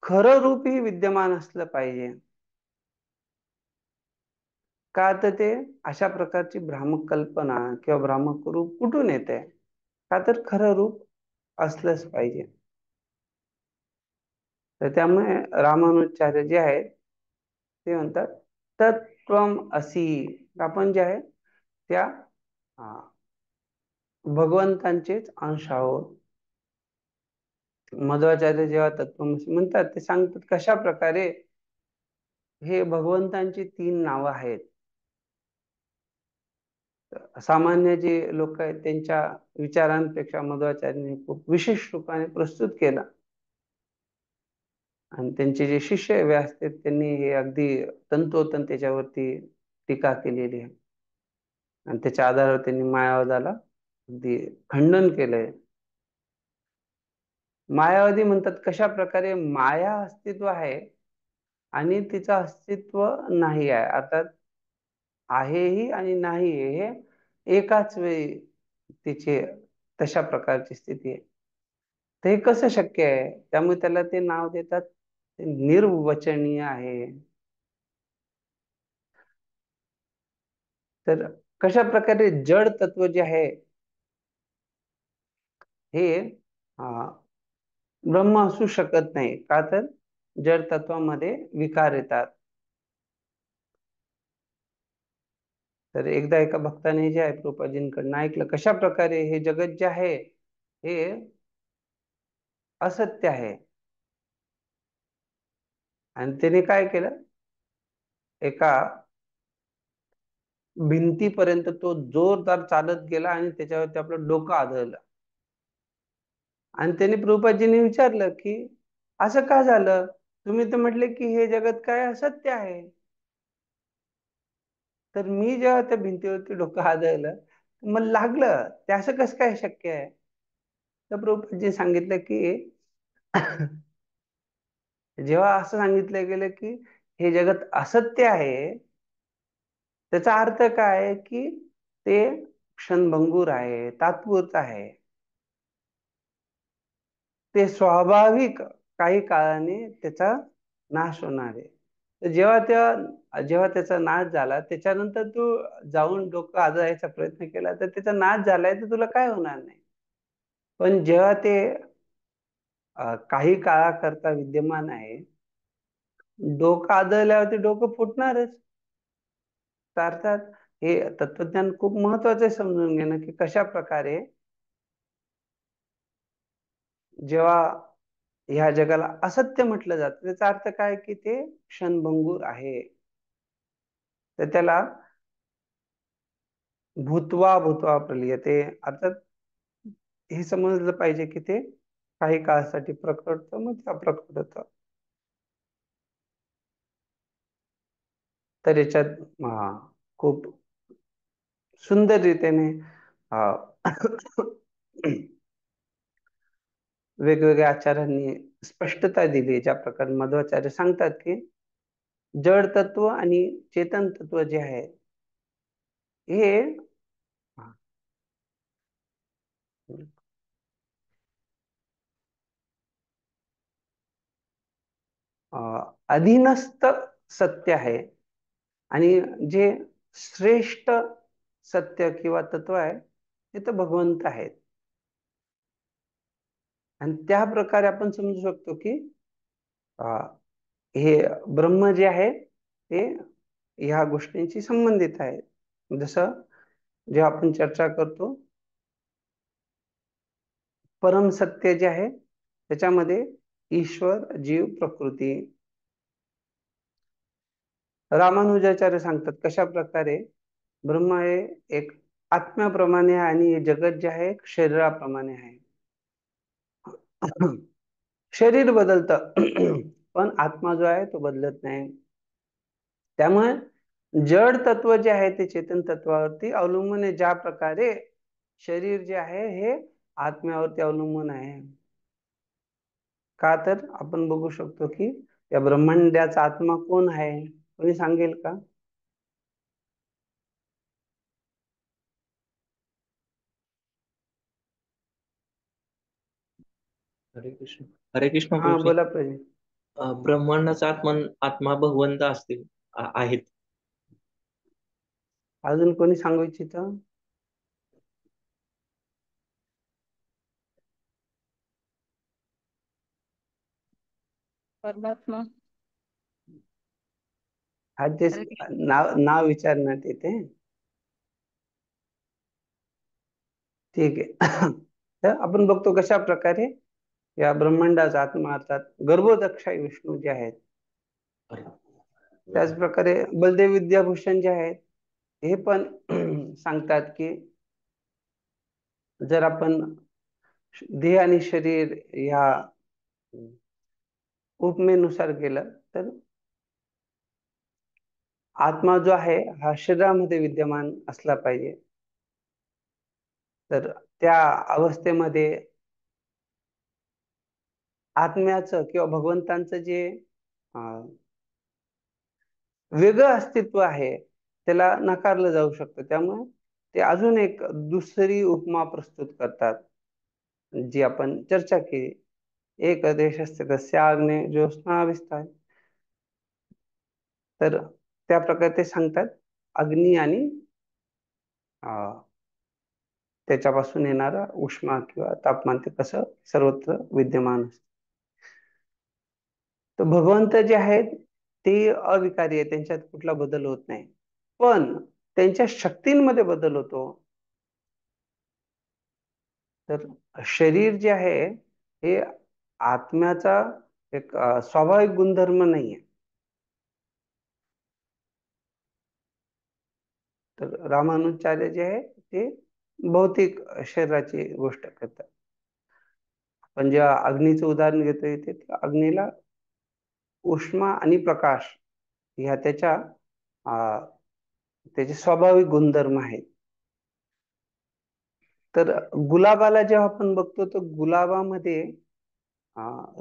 [SPEAKER 1] खरं रूप ही विद्यमान असलं पाहिजे. का तर ते अशा प्रकारची भ्रामक कल्पना किंवा भ्रामक रूप कुठून येते? का तर खरं रूप असलंच पाहिजे. तर त्यामुळे रामानुजाचार्य जे आहेत ते म्हणतात तत्त्वम असी. आपण जे आहे त्या भगवंतांचेच अंश आहोत. मध्वाचार्य जेव्हा तत्त्वमसी म्हणतात ते सांगतात कशा प्रकारे हे भगवंतांची 3 नावं आहेत. सामान्य जे लोक आहेत त्यांच्या विचारांपेक्षा मध्वाचार्यांनी खूप विशेष रूपाने प्रस्तुत केला आणि त्यांचे जे शिष्य व्यासदेव त्यांनी हे अगदी तंतोतंत त्याच्यावरती टीका केलेली आहे आणि त्याच्या आधारावर त्यांनी मायावादाला अगदी खंडन केलंय. मायावादी म्हणतात कशा प्रकारे माया अस्तित्व आहे आणि तिचं अस्तित्व नाही आहे, अर्थात आहेही आणि नाही हे एकाच वेळी तिचे तशा प्रकारची स्थिती आहे. ते कसं शक्य आहे? त्यामुळे त्याला ते नाव देतात ते निर्वचनीय आहे. तर कशा प्रकारे जड तत्व जे आहे हे ब्रह्म असू शकत नाही. का तर जड तत्वामध्ये विकार येतात. तर एकदा एका भक्ताने जे आहे प्रभुपादजींकडनं ऐकलं कशा प्रकारे हे जगत जे आहे हे असत्य आहे. आणि त्याने काय केलं एका भिंतीपर्यंत तो जोरदार चालत गेला आणि त्याच्यावरती आपलं डोकं आदळलं आणि त्याने प्रभुपादजींनी विचारलं की असं का झालं? तुम्ही तर म्हटले की हे जगत काय असत्य आहे. तर मी जेव्हा त्या भिंतीवरती डोकं आदळलं मला लागलं ते असं कसं काय शक्य आहे? तर प्रभुपादजी सांगितलं की जेव्हा असं सांगितलं गेलं की हे जगत असत्य आहे, त्याचा अर्थ काय आहे की ते क्षणभंगूर आहे, तात्पुरतं आहे. ते स्वाभाविक काही काळाने त्याचा नाश होणार आहे. तर जेव्हा त्याचा नाश झाला, त्याच्यानंतर तू जाऊन डोकं आजळायचा प्रयत्न केला तर त्याचा नाश झालाय तर तुला काय होणार नाही. पण जेव्हा ते काही काळाकरता विद्यमान आहे, डोकं आदळल्यावरती डोकं फुटणारच. तर अर्थात हे तत्वज्ञान खूप महत्वाचं आहे समजून घेणं की कशा प्रकारे जेव्हा ह्या जगाला असत्य म्हटलं जातं त्याचा अर्थ काय की ते क्षणभंगूर आहे. तर त्याला भूत्वा भूत्वा प्रलीयते, अर्थात हे समजलं पाहिजे की ते काही काळासाठी प्रकट होतं, मग ते अप्रकट होतं. तर याच्यात खूप सुंदर रीतीने वेगवेगळ्या आचार्यांनी स्पष्टता दिली. ज्या प्रकारे मध्वाचार्य सांगतात की जड तत्व आणि चेतन तत्व जे आहे हे अधीनस्थ सत्य आहे आणि जे श्रेष्ठ सत्य किंवा तत्व आहे ते तर भगवंत आहेत. आणि त्या प्रकारे आपण समजू शकतो की हे ब्रह्म जे आहे ते ह्या गोष्टींशी संबंधित आहे. जसं जेव्हा आपण चर्चा करतो परम सत्य जे आहे त्याच्यामध्ये ईश्वर, जीव, प्रकृती. रामानुजाचार्य सांगतात कशा प्रकारे ब्रह्म हे एक आत्म्याप्रमाणे आहे आणि हे जगत जे आहे एक शरीराप्रमाणे आहे. शरीर बदलतं पण आत्मा जो आहे तो बदलत नाही. त्यामुळे जड तत्व जे आहे ते चेतन तत्वावरती अवलंबून आहे. ज्या प्रकारे शरीर जे आहे हे आत्म्यावरती अवलंबून आहे. का तर आपण बघू शकतो की या ब्रह्मांडाचा आत्मा कोण आहे, कोणी सांगेल का?
[SPEAKER 4] हरे कृष्ण. हरे कृष्ण
[SPEAKER 1] हा
[SPEAKER 4] गुरुजी.
[SPEAKER 1] बोला पाहिजे.
[SPEAKER 4] ब्रह्मांडाचा आत्मा भगवंत असतील आहेत.
[SPEAKER 1] अजून कोणी सांगू इच्छित?
[SPEAKER 3] परमात्मा.
[SPEAKER 1] हा ते
[SPEAKER 3] हरे कृष्ण.
[SPEAKER 1] नाव नाव विचारण्यात येते. ठीक आहे. तर आपण बघतो कशा प्रकारे या ब्रह्मांडाचा आत्मा अर्थात गर्भोदक्षाई विष्णू जे आहेत, त्याच प्रकारे बलदेव विद्याभूषण जे आहेत हे पण सांगतात की जर आपण देह आणि शरीर या उपमेनुसार गेलं तर आत्मा जो आहे हा शरीरामध्ये विद्यमान असला पाहिजे. तर त्या अवस्थेमध्ये आत्म्याचं किंवा भगवंतांचं जे वेगळं अस्तित्व आहे त्याला नाकारलं जाऊ शकतं. त्यामुळे ते अजून एक दुसरी उपमा प्रस्तुत करतात जी आपण चर्चा केली. एक देशस्य तस्य अग्ने ज्योत्स्ना विस्तार. तर त्या प्रकारे ते सांगतात अग्नी आणि त्याच्यापासून येणारा उष्मा किंवा तापमान ते कसं सर्वत्र विद्यमान असतं. तर भगवंत जे आहेत ते अविकारी आहे, त्यांच्यात कुठला बदल होत नाही. पण त्यांच्या शक्तींमध्ये बदल होतो. तर शरीर जे आहे हे आत्म्याचा एक स्वाभाविक गुणधर्म नाहीये. तर रामानुजाचार्य जे आहे ते भौतिक शरीराची गोष्ट करतात. पण जेव्हा अग्नीचं उदाहरण घेतो इथे अग्नीला उष्मा आणि प्रकाश ह्या त्याचे स्वाभाविक गुणधर्म आहेत. तर गुलाबाला जेव्हा आपण बघतो तर गुलाबामध्ये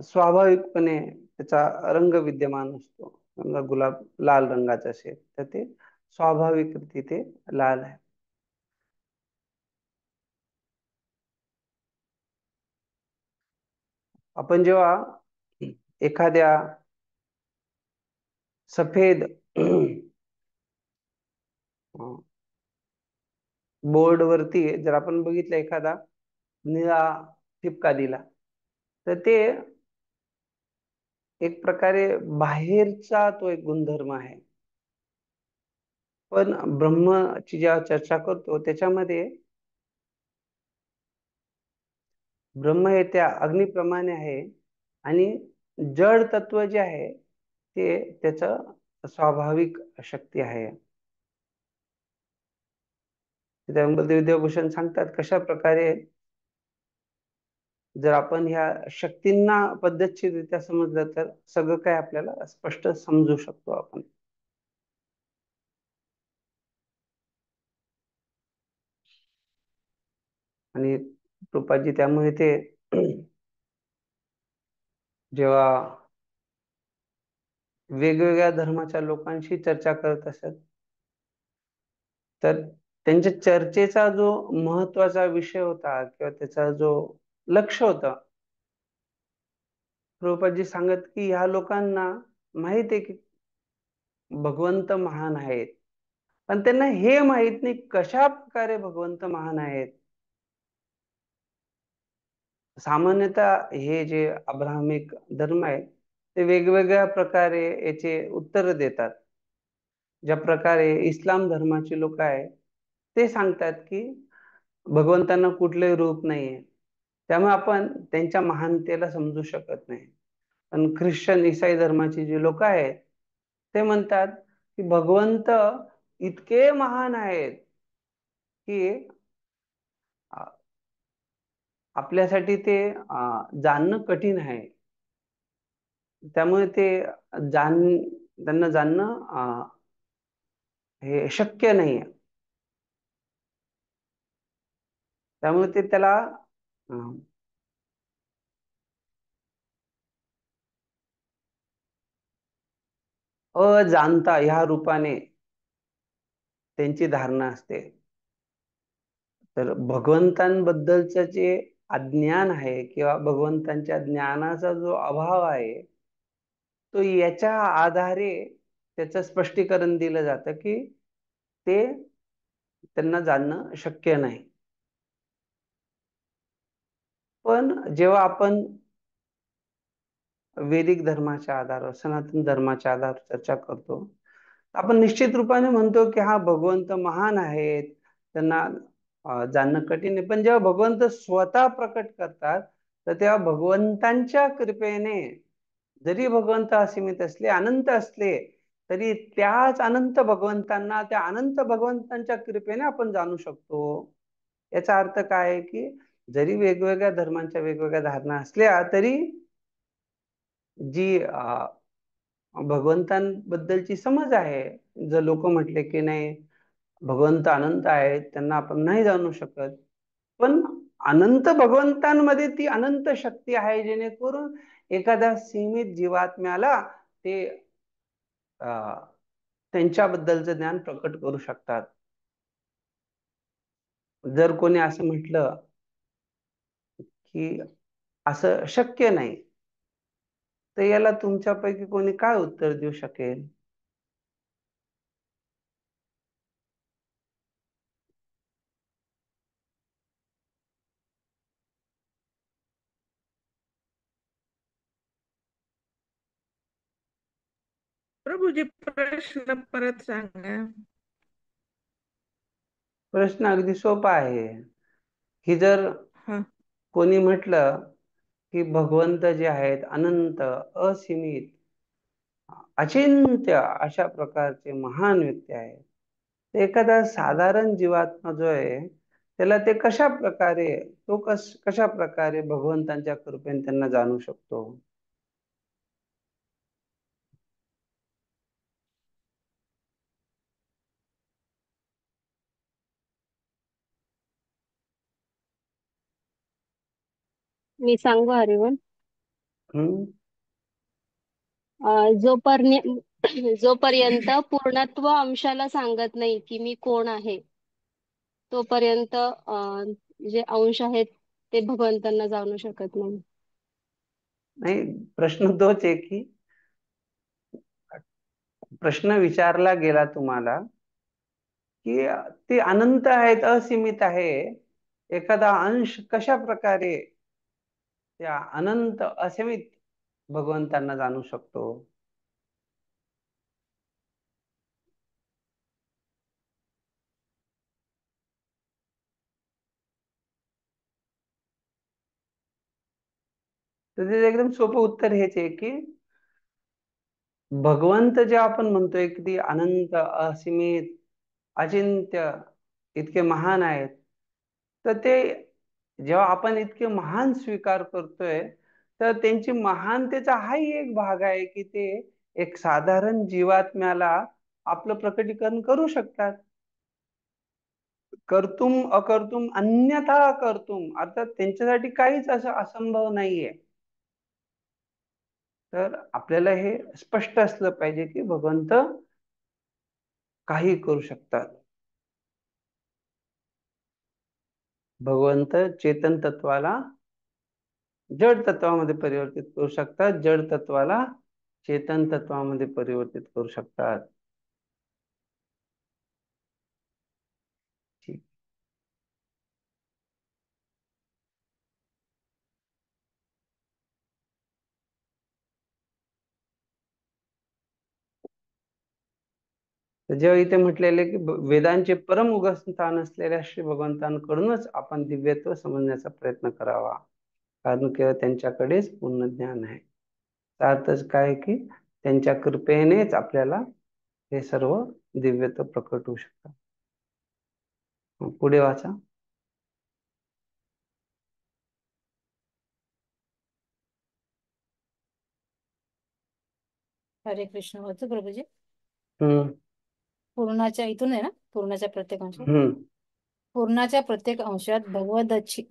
[SPEAKER 1] स्वाभाविकपणे त्याचा रंग विद्यमान असतो. समजा गुलाब लाल रंगाचा असेल तर ते स्वाभाविक ते लाल आहे. आपण जेव्हा एखाद्या सफेद बोर्ड वरती जर आपण बघितलं एखादा निळा ठिपका दिला तर ते एक प्रकारे बाहेरचा तो एक गुणधर्म आहे. पण ब्रह्मची जेव्हा चर्चा करतो त्याच्यामध्ये ब्रह्म हे त्या अग्निप्रमाणे आहे आणि जड तत्व जे आहे ते त्याच स्वाभाविक शक्ती आहे. त्यामध्ये विद्याभूषण सांगतात कशा प्रकारे जर आपण ह्या शक्तींना पद्धतशीररित्या समजलं तर सगळं काय आपल्याला स्पष्ट समजू शकतो आपण. आणि कृपाजी त्यामुळे ते जेव्हा वेगवेगळ्या धर्माच्या लोकांशी चर्चा करत असत तर त्यांच्या चर्चेचा जो महत्वाचा विषय होता किंवा त्याचा जो लक्ष होता, प्रभुपादजी सांगत की ह्या लोकांना माहित आहे की भगवंत महान आहेत, पण त्यांना हे माहित नाही कशा प्रकारे भगवंत महान आहेत. सामान्यतः हे जे अब्राहमिक धर्म आहे ते वेगवेगळ्या प्रकारे याचे उत्तर देतात. ज्या प्रकारे इस्लाम धर्माचे लोक आहे ते सांगतात की भगवंतांना कुठलंही रूप नाहीये, त्यामुळे आपण त्यांच्या महानतेला समजू शकत नाही. पण ख्रिश्चन ईसाई धर्माचे जे लोक आहेत ते म्हणतात की भगवंत इतके महान आहेत की आपल्यासाठी ते जाणणं कठीण आहे. त्यामुळे ते जाण त्यांना जाणणं हे शक्य नाही आहे. त्यामुळे ते त्याला अजाणता ह्या रूपाने त्यांची धारणा असते. तर भगवंतांबद्दलचं जे अज्ञान आहे किंवा भगवंतांच्या ज्ञानाचा जो अभाव आहे तो याच्या आधारे त्याचं स्पष्टीकरण दिलं जातं की ते त्यांना जाणणं शक्य नाही. पण जेव्हा आपण वैदिक धर्माच्या आधारावर सनातन धर्माच्या आधारावर चर्चा करतो आपण निश्चित रूपाने म्हणतो की हा भगवंत महान आहेत, त्यांना जाणणं कठीण आहे. पण जेव्हा भगवंत स्वतः प्रकट करतात तर तेव्हा भगवंतांच्या कृपेने जरी भगवंत असीमित असले अनंत असले तरी त्याच अनंत भगवंतांना त्या अनंत भगवंतांच्या कृपेने आपण जाणू शकतो. याचा अर्थ काय आहे की जरी वेगवेगळ्या धर्मांच्या वेगवेगळ्या धारणा असल्या तरी जी भगवंतांबद्दलची समज आहे, जर लोक म्हटले की नाही भगवंत अनंत आहेत त्यांना आपण नाही जाणू शकत, पण अनंत भगवंतांमध्ये ती अनंत शक्ती आहे जेणेकरून एखाद्या सीमित जीवात्म्याला ते त्यांच्याबद्दलचं ज्ञान प्रकट करू शकतात. जर कोणी असं म्हटलं की असं शक्य नाही तर याला तुमच्यापैकी कोणी काय उत्तर देऊ शकेल?
[SPEAKER 3] प्रभूजी प्रश्न परत सांगा.
[SPEAKER 1] प्रश्न अगदी सोपा आहे की जर
[SPEAKER 3] हा
[SPEAKER 1] कोणी म्हटलं की भगवंत जे आहेत अनंत असीमित अचिंत्य अशा प्रकारचे महान व्यक्ती आहेत, एखादा साधारण जीवात्मा जो आहे त्याला ते कशा प्रकारे भगवंतांच्या कृपेने त्यांना जाणू शकतो?
[SPEAKER 6] मी सांगू हरिवन.
[SPEAKER 1] हम्म.
[SPEAKER 6] जोपर्यंत पूर्णत्व अंशाला सांगत नाही की मी कोण आहे, तोपर्यंत जे अंश आहेत ते भगवंतांना जाणू शकत नाही.
[SPEAKER 1] नाही, प्रश्न तोच आहे की प्रश्न विचारला गेला तुम्हाला की ते अनंत आहेत, असीमित आहे, एखादा अंश कशा प्रकारे त्या अनंत असीमित भगवंतांना जाणू शकतो. तर त्याचं एकदम सोपं उत्तर हेच आहे की भगवंत जे आपण म्हणतोय की ती अनंत असीमित अचिंत्य इतके महान आहेत, तर ते जेव्हा आपण इतके महान स्वीकार करतोय, तर त्यांची महानतेचा हाही एक भाग आहे की ते एक साधारण जीवात्म्याला आपलं प्रकटीकरण करू शकतात. कर्तुम अकर्तुम अन्यथा कर्तुम, अर्थात त्यांच्यासाठी काहीच असं असंभव नाहीये. तर आपल्याला हे स्पष्ट असलं पाहिजे की भगवंत काही करू शकतात. भगवंत चेतन तत्वाला जड तत्वामध्ये परिवर्तित करू शकतात, जड तत्वाला चेतन तत्वामध्ये परिवर्तित करू शकतात. ठीक. तर जेव्हा इथे म्हटलेले की वेदांचे परम उगमस्थान असलेल्या श्री भगवंतांकडूनच आपण दिव्यत्व समजण्याचा प्रयत्न करावा, कारण केवळ त्यांच्याकडेच पूर्ण ज्ञान आहे. त्याचा अर्थच काय की त्यांच्या कृपेनेच आपल्याला हे सर्व दिव्यत्व प्रकट होऊ शकतं. पुढे वाचा.
[SPEAKER 7] हरे कृष्ण. होतं प्रभूजी.
[SPEAKER 1] हम्म.
[SPEAKER 7] पूर्णाच्या इथून आहे ना, पूर्णाच्या प्रत्येक अंशात.
[SPEAKER 1] हम्म.
[SPEAKER 7] पूर्णाच्या प्रत्येक अंशात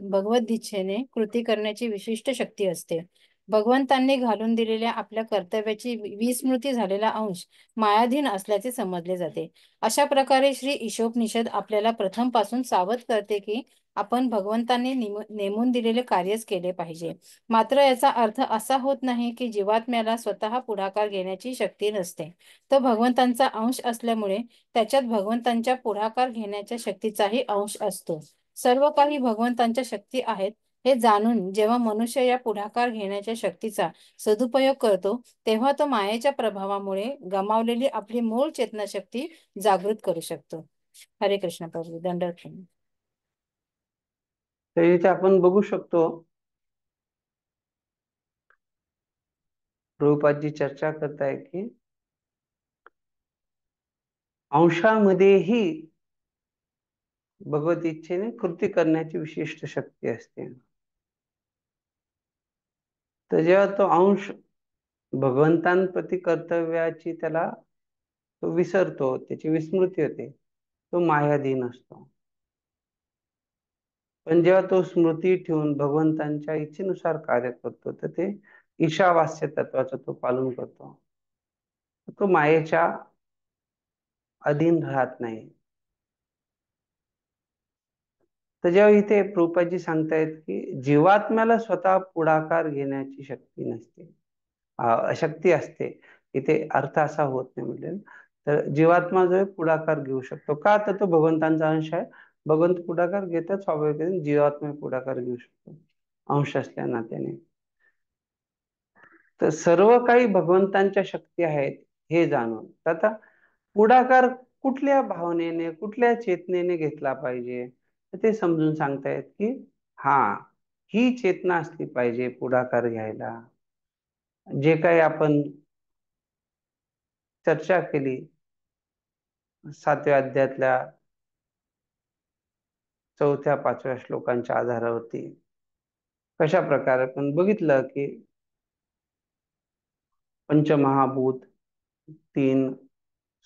[SPEAKER 7] भगवद्इच्छेने कृती करण्याची विशिष्ट शक्ती असते. भगवंतांनी घालून दिलेल्या आपल्या कर्तव्याची विस्मृती झालेला अंश मायाधीन असल्याचे समजले जाते. अशा प्रकारे श्री ईशोपनिषद आपल्याला प्रथम पासून सावध करते की आपण भगवंतांनी नेमून दिलेले कार्यच केले पाहिजे. मात्र याचा अर्थ असा होत नाही की जीवात्म्याला स्वतः पुढाकार घेण्याची शक्ती नसते. तो भगवंतांचा अंश असल्यामुळे त्याच्यात भगवंतांच्या पुढाकार घेण्याच्या शक्तीचाही अंश असतो. सर्व काही भगवंतांच्या शक्ती आहेत हे जाणून जेव्हा मनुष्य या पुढाकार घेण्याच्या शक्तीचा सदुपयोग करतो, तेव्हा तो मायेच्या प्रभावामुळे गमावलेली आपली मूळ चेतनाशक्ती जागृत करू शकतो. हरे कृष्ण प्रभू. दंडवत प्रणाम.
[SPEAKER 1] तर इथे आपण बघू शकतो प्रभुपादजी चर्चा करताय की अंशामध्येही भगवत इच्छेने कृती करण्याची विशिष्ट शक्ती असते. तर जेव्हा तो अंश भगवंतांप्रती कर्तव्याची त्याला तो विसरतो, त्याची विस्मृती होते, तो मायाधीन असतो. पण जेव्हा तो स्मृती ठेवून भगवंतांच्या इच्छेनुसार कार्य करतो, तर ते ईशावास्य तत्वाचं तो पालन करतो, तो मायेच्या अधीन राहत नाही. तर जेव्हा इथे प्रभुपादजी सांगतायत की जीवात्म्याला स्वतः पुढाकार घेण्याची शक्ती नसते, अशक्ती असते, इथे अर्थ असा होत नाही म्हणजे. तर जीवात्मा जो आहे पुढाकार घेऊ शकतो का, तर तो भगवंतांचा अंश आहे. भगवंत पुढाकार घेतात स्वाभाविक, जीवात्मा पुढाकार घेऊ शकतो अंश असल्या नात्याने. तर सर्व काही भगवंतांच्या शक्ती आहेत हे जाणून आता पुढाकार कुठल्या भावनेने, कुठल्या चेतनेने घेतला पाहिजे, तर ते समजून सांगतायत की हा, ही चेतना असली पाहिजे पुढाकार घ्यायला. जे काही आपण चर्चा केली 7व्या अध्यायातल्या 4-5व्या श्लोकांच्या आधारावरती, कशा प्रकारे आपण बघितलं की पंचमहाभूत, 3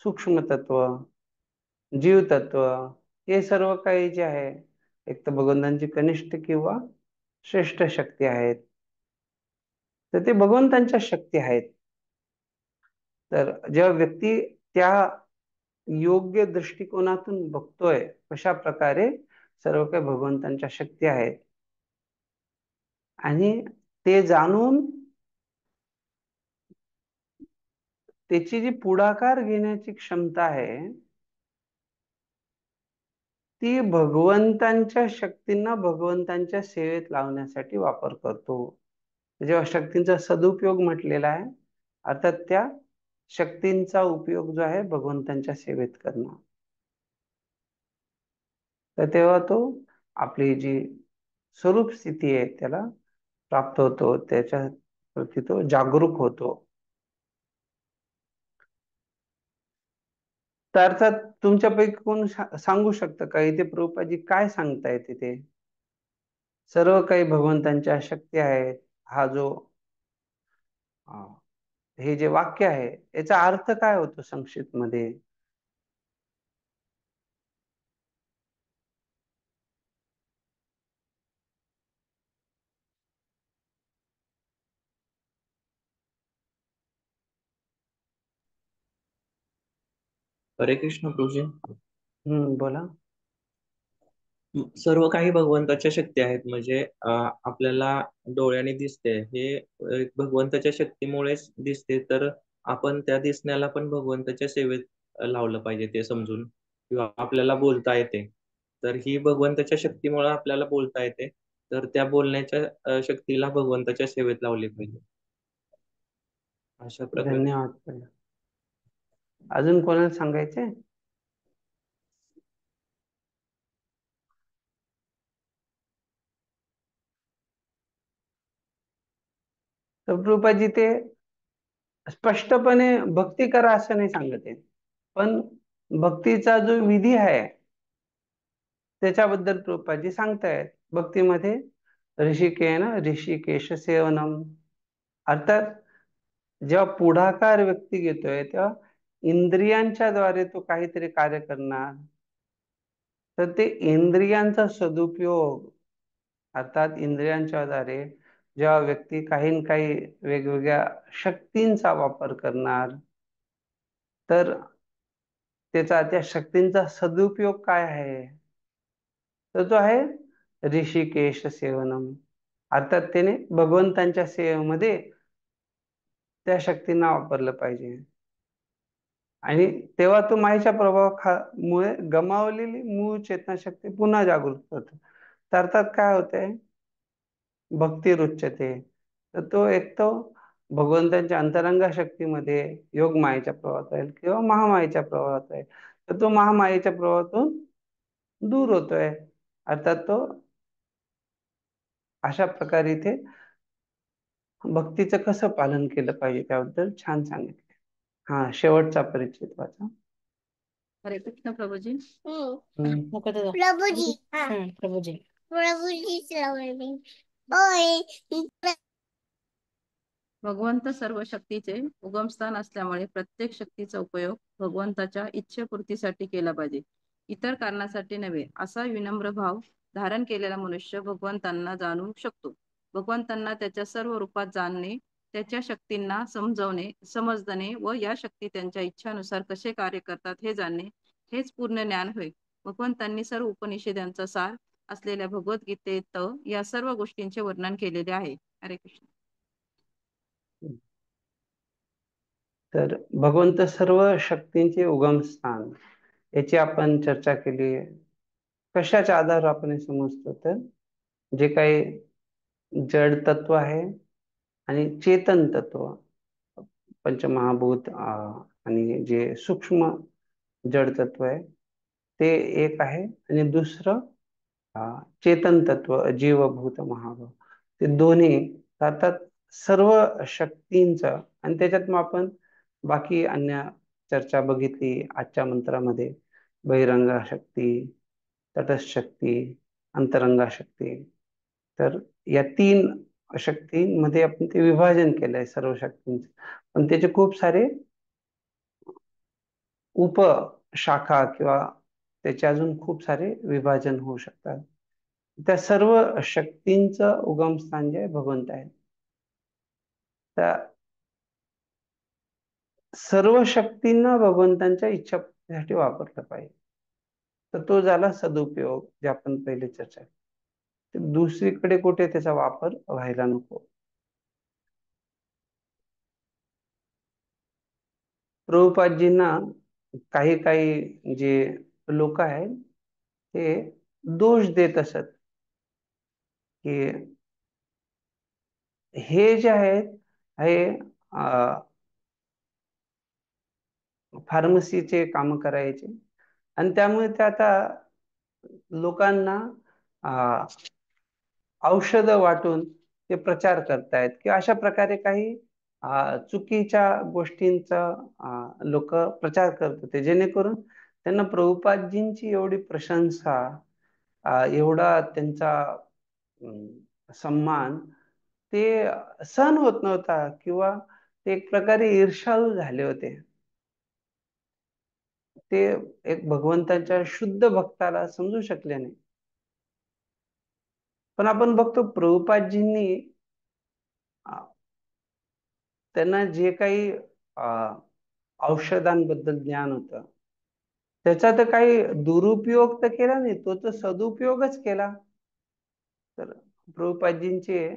[SPEAKER 1] सूक्ष्म तत्व, जीव तत्व, हे सर्व काही जे आहे एक तर भगवंतांची कनिष्ठ किंवा श्रेष्ठ शक्ती आहेत. तर ते भगवंतांच्या शक्ती आहेत. तर जेव्हा व्यक्ती त्या योग्य दृष्टिकोनातून बघतोय कशा प्रकारे सर्व काही भगवंतांच्या शक्ती आहेत, आणि ते जाणून त्याची जी पुढाकार घेण्याची क्षमता आहे ती भगवंतांच्या शक्तींना भगवंतांच्या सेवेत लावण्यासाठी वापर करतो. जेव्हा शक्तींचा सदुपयोग म्हटलेला आहे, अर्थात त्या शक्तींचा उपयोग जो आहे भगवंतांच्या सेवेत करणं, तर तेव्हा तो आपली जी स्वरूप स्थिती आहे त्याला प्राप्त होतो, त्याच्या प्रती तो जागरूक होतो. तर अर्थात तुमच्यापैकी कोण सांगू शकतं का इथे प्रभुपादजी काय सांगतायत तिथे? सर्व काही भगवंतांच्या शक्ती आहेत, हा जो हे जे वाक्य आहे याचा अर्थ काय होतो संक्षिप्त मध्ये?
[SPEAKER 4] हरे कृष्ण प्रभूजी.
[SPEAKER 1] बोला.
[SPEAKER 4] सर्व काही भगवंताच्या शक्ती आहेत, म्हणजे आपल्याला डोळ्याने दिसते हे भगवंताच्या शक्तीमुळेच दिसते, तर आपण त्या दिसण्याला पण भगवंताच्या सेवेत लावलं पाहिजे ते समजून, किंवा आपल्याला बोलता येते तर ही भगवंताच्या शक्तीमुळे आपल्याला बोलता येते, तर त्या बोलण्याच्या शक्तीला भगवंताच्या सेवेत लावली पाहिजे, अशा प्रकारे.
[SPEAKER 1] धन्यवाद. अजून कोणाला सांगायचे? तर प्रभुपादजी ते स्पष्टपणे भक्ती करा असं नाही सांगत आहे, पण भक्तीचा जो विधी आहे त्याच्याबद्दल प्रभुपादजी सांगतायत. भक्तीमध्ये ऋषिकेश सेवनम, अर्थात जेव्हा पुढाकार व्यक्ती घेतोय तेव्हा इंद्रियांच्या द्वारे तो काहीतरी कार्य करणार, तर ते इंद्रियांचा सदुपयोग, अर्थात इंद्रियांच्या द्वारे जेव्हा व्यक्ती काही न काही वेगवेगळ्या शक्तींचा वापर करणार, तर त्याचा त्या शक्तींचा सदुपयोग काय आहे? तर तो आहे ऋषिकेश सेवनम, अर्थात त्याने भगवंतांच्या सेवेमध्ये त्या शक्तींना वापरलं पाहिजे, आणि तेव्हा तो मायेच्या प्रभावामुळे गमावलेली मूळ चेतना शक्ती पुन्हा जागृत होतो. तर अर्थात काय होतंय, भक्ती रुच्यते, तर तो एक तो भगवंतांच्या अंतरंगा शक्तीमध्ये योग मायेच्या प्रवाहात राहील किंवा महामायेच्या प्रवाहात राहील, तर तो महामायेच्या प्रवाहातून दूर होतोय. अर्थात तो अशा प्रकारे इथे भक्तीचं कसं पालन केलं पाहिजे त्याबद्दल छान सांगितले. हा, शेवटचा परिच्छेद वाचा.
[SPEAKER 3] हरे कृष्ण प्रभूजी.
[SPEAKER 7] नको दादा. प्रभूजी
[SPEAKER 3] भगवंत सर्व शक्तीचे उगमस्थान असल्यामुळे प्रत्येक शक्तीचा उपयोग भगवंताच्या इच्छेपूर्तीसाठी केला पाहिजे, इतर कारणासाठी नव्हे. असा विनम्र भाव धारण केलेला मनुष्य भगवंतांना जाणू शकतो. भगवंतांना त्याच्या सर्व रूपात जाणणे, त्याच्या शक्तींना समजणे व या शक्ती त्यांच्या इच्छानुसार कसे कार्य करतात हे जाणणे, हेच पूर्ण ज्ञान होय. भगवंतांनी सर्व उपनिषदांचा सार असलेल्या भगवद्गीतेत या सर्व गोष्टींचे वर्णन केलेले आहे. हरे कृष्ण.
[SPEAKER 1] तर भगवंत सर्व शक्तींचे उगमस्थान याची आपण चर्चा केली. कशाच्या आधारावर आपण हे समजतो, तर जे काही जड तत्व आहे आणि चेतन तत्व, पंचमहाभूत, आणि जे सूक्ष्म जड तत्व आहे ते एक आहे, आणि दुसरं चेतन तत्व जीवभूत महाभूत, ते दोन्ही अर्थात सर्व शक्तींचं. आणि त्याच्यात मग आपण बाकी अन्य चर्चा बघितली आजच्या मंत्रामध्ये, बहिरंगा शक्ती, तटस्थ शक्ती, अंतरंगा शक्ती. तर या तीन शक्तींमध्ये आपण ते विभाजन केलंय सर्व शक्तींचं, पण त्याचे खूप सारे उपशाखा किंवा त्याचे अजून खूप सारे विभाजन होऊ शकतात. त्या सर्व शक्तींचं उगमस्थान जे भगवंत आहे. त्या सर्व शक्तींना भगवंतांच्या इच्छापूर्तीसाठी वापरलं पाहिजे. तर तो झाला सदुपयोग, जे आपण पहिले चर्चा केली. दुसरीकडे कुठे त्याचा वापर व्हायला नको. प्रभुपादजींना काही काही जे लोक आहेत ते दोष देत असत की हे जे आहेत हे फार्मसीचे काम करायचे आणि त्यामुळे ते आता लोकांना औषध वाटून ते प्रचार करतायत किंवा अशा प्रकारे काही चुकीच्या गोष्टींचा लोक प्रचार करत होते, जेणेकरून त्यांना प्रभुपादजींची एवढी प्रशंसा, एवढा त्यांचा सन्मान ते सहन होत नव्हता किंवा ते एक प्रकारे ईर्ष्याळू झाले होते. ते एक भगवंताच्या शुद्ध भक्ताला समजू शकले नाही. पण आपण बघतो प्रभुपादजींनी त्यांना जे काही औषधांबद्दल ज्ञान होतं त्याचा तर काही दुरुपयोग तर केला नाही, तो तर सदुपयोगच केला. तर प्रभुपादजींचे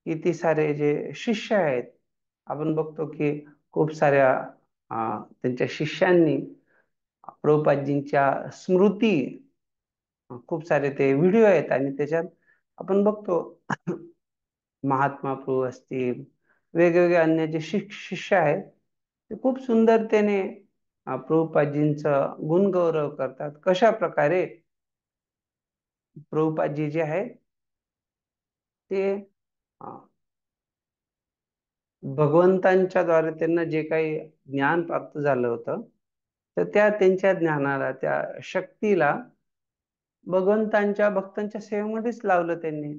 [SPEAKER 1] किती सारे जे शिष्य आहेत, आपण बघतो की खूप साऱ्या त्यांच्या शिष्यांनी प्रभुपादजींच्या स्मृती, खूप सारे ते व्हिडिओ आहेत आणि त्याच्यात आपण बघतो महात्मा प्रभू असतील, वेगवेगळे अन्य जे शिष्य आहेत ते खूप सुंदरतेने प्रभुपादजींचं गुणगौरव करतात. कशा प्रकारे प्रभुपादजी जे आहे ते भगवंतांच्या द्वारे त्यांना जे काही ज्ञान प्राप्त झालं होतं तर त्या त्यांच्या ज्ञानाला, त्या शक्तीला भगवंतांच्या भक्तांच्या सेवेमध्येच लावलं त्यांनी.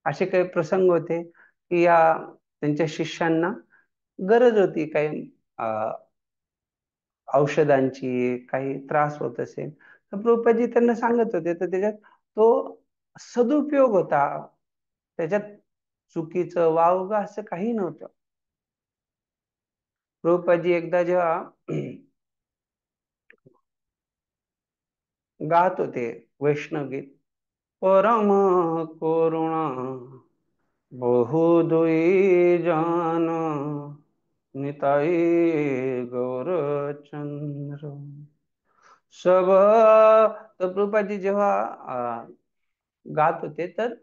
[SPEAKER 1] असे काही प्रसंग होते की या त्यांच्या शिष्यांना गरज होती काही औषधांची, काही त्रास होत असेल तर प्रभुपादजी त्यांना सांगत होते. तर त्याच्यात तो सदुपयोग होता, त्याच्यात चुकीचं वावग असं काही नव्हतं. प्रभुपादजी एकदा जेव्हा गात होते वैष्णव गीत, परम करुणा बहुदुई जान निताई गौरचंद्र सब, तर प्रभुपादजी जेव्हा गात होते तर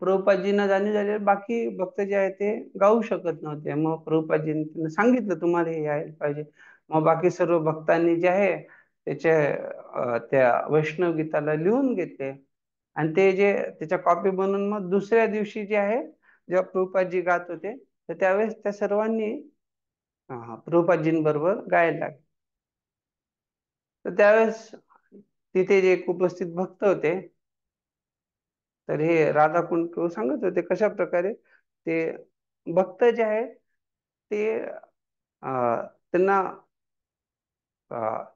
[SPEAKER 1] प्रभुपादजींना जाणीव झाली बाकी भक्त जे आहे ते गाऊ शकत नव्हते. मग प्रभुपादजींनी त्यांना सांगितलं तुम्हाला हे यायला पाहिजे. मग बाकी सर्व भक्तांनी जे आहे त्याचे त्या वैष्णव गीताला लिहून घेतले आणि ते जे त्याच्या कॉपी बनवून मग दुसऱ्या दिवशी जे आहे जेव्हा प्रभुपादजी गात होते तर त्यावेळेस त्या सर्वांनी प्रभुपादजींबरोबर गायला लागले. तर त्यावेळेस तिथे जे उपस्थित भक्त होते तर हे राधाकुंड प्रभू सांगत होते कशा प्रकारे ते भक्त जे आहेत ते त्यांना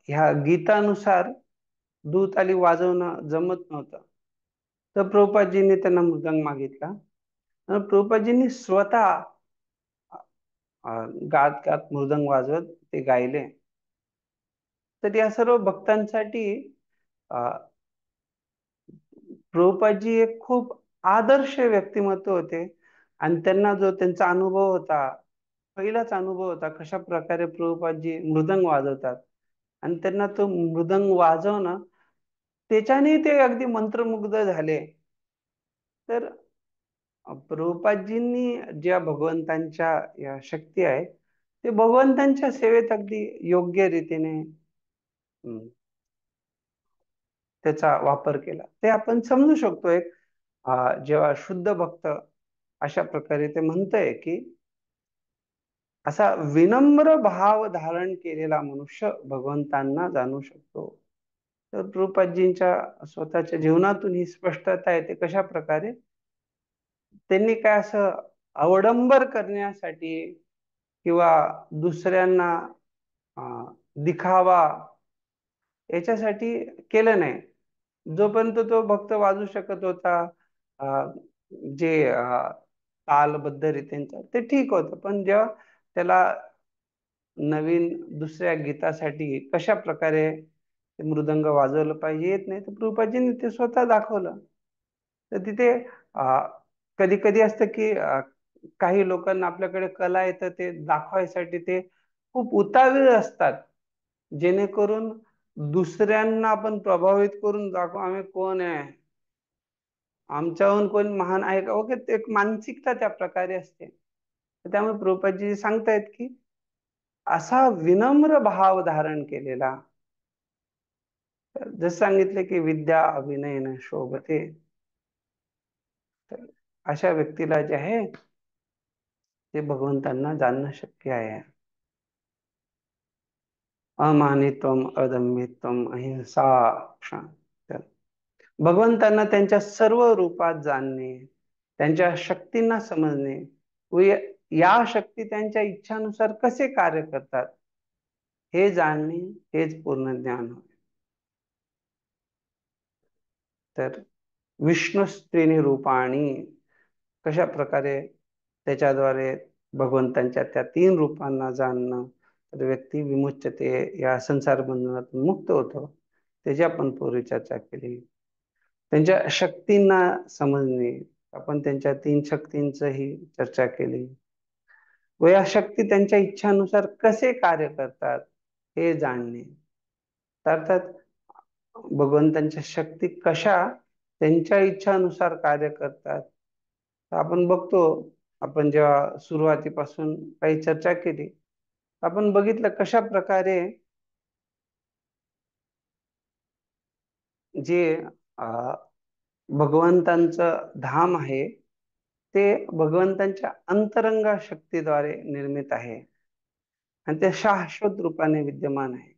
[SPEAKER 1] ह्या गीतानुसार दूताली वाजवणं जमत नव्हतं. तर प्रभुपादजींनी त्यांना मृदंग मागितला. प्रभुपादजींनी स्वतः गात गात मृदंग वाजवत ते गायले. तर या सर्व भक्तांसाठी प्रभुपादजी एक खूप आदर्श व्यक्तिमत्व होते आणि त्यांना जो त्यांचा अनुभव होता, पहिलाच अनुभव होता कशा प्रकारे प्रभुपादजी मृदंग वाजवतात आणि त्यांना तो मृदंग वाजवणं त्याच्याने ते अगदी मंत्रमुग्ध झाले. तर प्रभुपादजींनी ज्या भगवंतांच्या या शक्ती आहेत ते भगवंतांच्या सेवेत अगदी योग्य रीतीने त्याचा वापर केला. ते आपण समजू शकतो. एक जेव्हा शुद्ध भक्त अशा प्रकारे ते म्हणतंय की असा विनम्र भाव धारण केलेला मनुष्य भगवंतांना जाणू शकतो. तर प्रभुपादजींच्या स्वतःच्या जीवनातून ही स्पष्टता आहे. ते कशा प्रकारे त्यांनी काय असं अवडंबर करण्यासाठी किंवा दुसऱ्यांना दिखावा याच्यासाठी केलं नाही. जोपर्यंत तो भक्त वाजू शकत होता, जे तालबद्धरित्यांचं ते ठीक होतं, पण जेव्हा त्याला नवीन दुसऱ्या गीतासाठी कशा प्रकारे ते मृदंग वाजवलं पाहिजे येत नाही, तर प्रभुपादजींनी ते स्वतः दाखवलं. तर तिथे कधी कधी असतं की काही लोकांना आपल्याकडे कला येतं ते दाखवायसाठी ते खूप उतावीळ असतात, जेणेकरून दुसऱ्यांना आपण प्रभावित करून दाखवू आम्ही कोण आहे, आमच्याहून कोण महान आहे का वगैरे, एक मानसिकता त्या प्रकारे असते. तर त्यामुळे प्रभुपादजी सांगतायत की असा विनम्र भाव धारण केलेला, जसं सांगितले की विद्या अभिनय न शोभते, तर अशा व्यक्तीला जे आहे ते भगवंतांना जाणणं शक्य आहे. अमानित्वम अदम्यत्वम अहिंसा क्षमा. भगवंतांना त्यांच्या सर्व रूपात जाणणे, त्यांच्या शक्तींना समजणे व या शक्ती त्यांच्या इच्छानुसार कसे कार्य करतात हे जाणणे, हेच पूर्ण ज्ञान होय. तर विष्णू स्त्रीनी रूपाणी कशा प्रकारे त्याच्याद्वारे भगवंतांच्या त्या 3 रूपांना जाणणं, तर व्यक्ती विमुच्यते, या संसार बंधनातून मुक्त होतो, त्याची आपण पूर्वी चर्चा केली. त्यांच्या शक्तींना समजणे, आपण त्यांच्या 3 शक्तींचही चर्चा केली व या शक्ती त्यांच्या इच्छानुसार कसे कार्य करतात हे जाणणे. अर्थात भगवंतांच्या शक्ती कशा त्यांच्या इच्छानुसार कार्य करतात, तर आपण बघतो, आपण जेव्हा सुरुवातीपासून काही चर्चा केली, आपण बघितलं कशा प्रकारे जे अ, भगवंतांचं धाम आहे ते भगवंतांच्या अंतरंग शक्तीद्वारे निर्मित आहे आणि ते शाश्वत रूपाने विद्यमान आहे.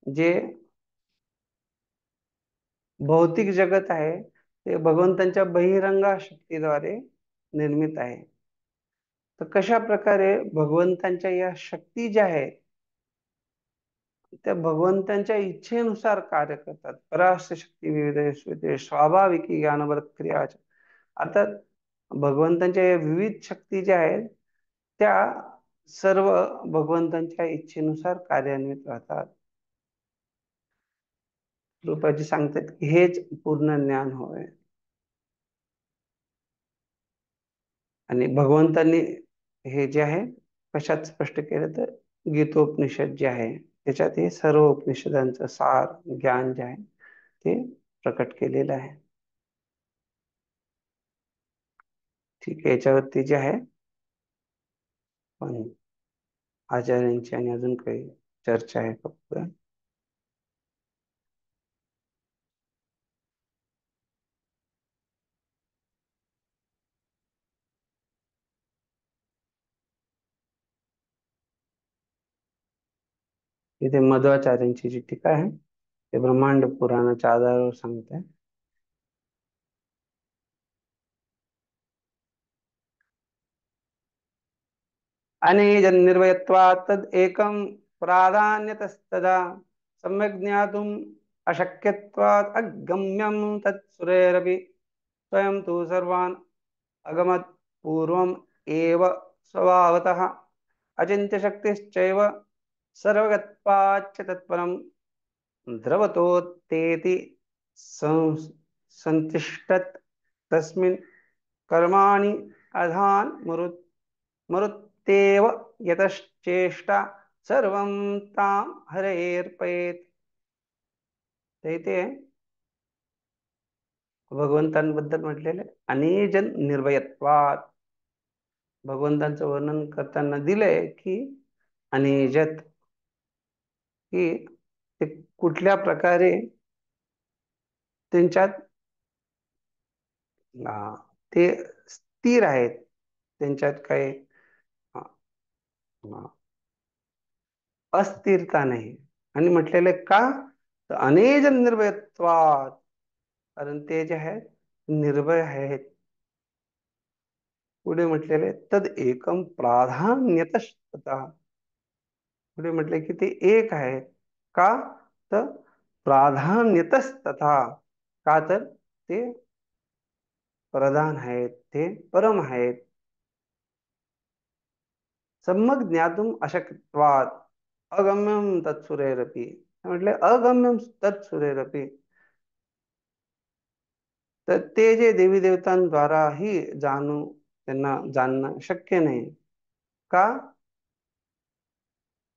[SPEAKER 1] जे भौतिक जगत आहे ते भगवंतांच्या बहिरंग शक्तीद्वारे निर्मित आहे. तर कशा प्रकारे भगवंतांच्या या शक्ती ज्या आहेत त्या भगवंतांच्या इच्छेनुसार कार्य करतात. परास्य शक्ती विविध स्वाभाविकी ज्ञानवरत क्रिया. अर्थात भगवंतांच्या या विविध शक्ती ज्या आहेत त्या सर्व भगवंतांच्या इच्छेनुसार कार्यान्वित राहतात. रूपाजी सांगतात की हेच पूर्ण ज्ञान होय. आणि भगवंतांनी हे जे आहे कशात स्पष्ट केलं, तर गीतोपनिषद जे आहे त्याच्यात हे सर्व उपनिषदांचं सार ज्ञान जे आहे ते प्रकट केलेलं आहे. ठीक आहे, याच्यावरती जे आहे पण आचार्यांची आणि अजून काही चर्चा आहे फक्त. इथे मध्वाचार्यांची जी टीका आहे ते ब्रह्मांड पुराणाच्या आधारावर सांगते. अनेजन्निर्वयत्वात् तद् एकं प्राधान्यतस्तदा सम्यक् ज्ञातुम् अशक्यत्वात् अगम्यं तत् सुरैरपि स्वयं तु सर्वान् अगमत् पूर्वम् एव स्वभावतः अचिन्त्यशक्तिश्चैव सर्वगत्वाच्च तत्परं द्रवतोत्तेति संतिष्ठत् तस्मिन् कर्माणि अधान् मरुत्तेव यतश्चेष्टा सर्वं तां हरेर्पयेत्. तर इथे भगवंतांबद्दल म्हटलेले अनेजन निर्भयत्वात, भगवंतांचं वर्णन करताना दिलंय की अनेजत, की ते कुठल्या प्रकारे त्यांच्यात ते स्थिर आहेत, त्यांच्यात काही अस्थिरता नाही. आणि म्हटलेले का, तर अनेजन निर्भयत्वात, कारण ते जे आहेत निर्भय आहेत. पुढे म्हटलेले तद एकम प्राधान्यतः, पुढे म्हटले की ते एक आहेत. का, तर प्राधान्यतस्तथा, का तर ते प्रधान आहेत ते परम आहेत. सम्यक ज्ञातुम अशक्यत्वात् अगम्यम तत्सुरेरपि. म्हटले अगम्यम तत्सुरेरपि. तर ते जे देवी देवतांद्वाराही त्यांना जाणणं शक्य नाही. का?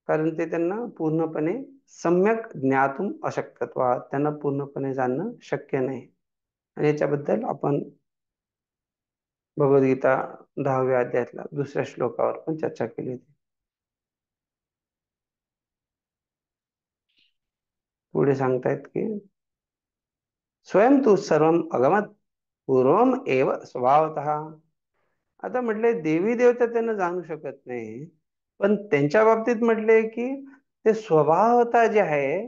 [SPEAKER 1] कारण ते त्यांना पूर्णपणे सम्यक ज्ञातुम अशक्यत्वात्, त्यांना पूर्णपणे जाणणं शक्य नाही. आणि याच्याबद्दल आपण भगवद्गीता 10व्या अध्यायातल्या 2ऱ्या श्लोकावर पण चर्चा केली होती. पुढे सांगतायत की स्वयं तू सर्वम अगमत पूर्वम एव स्वभावतः. आता म्हटले देवी देवता त्यांना जाणू शकत नाही, पण त्यांच्या बाबतीत म्हटले की ते स्वभावतः जे आहे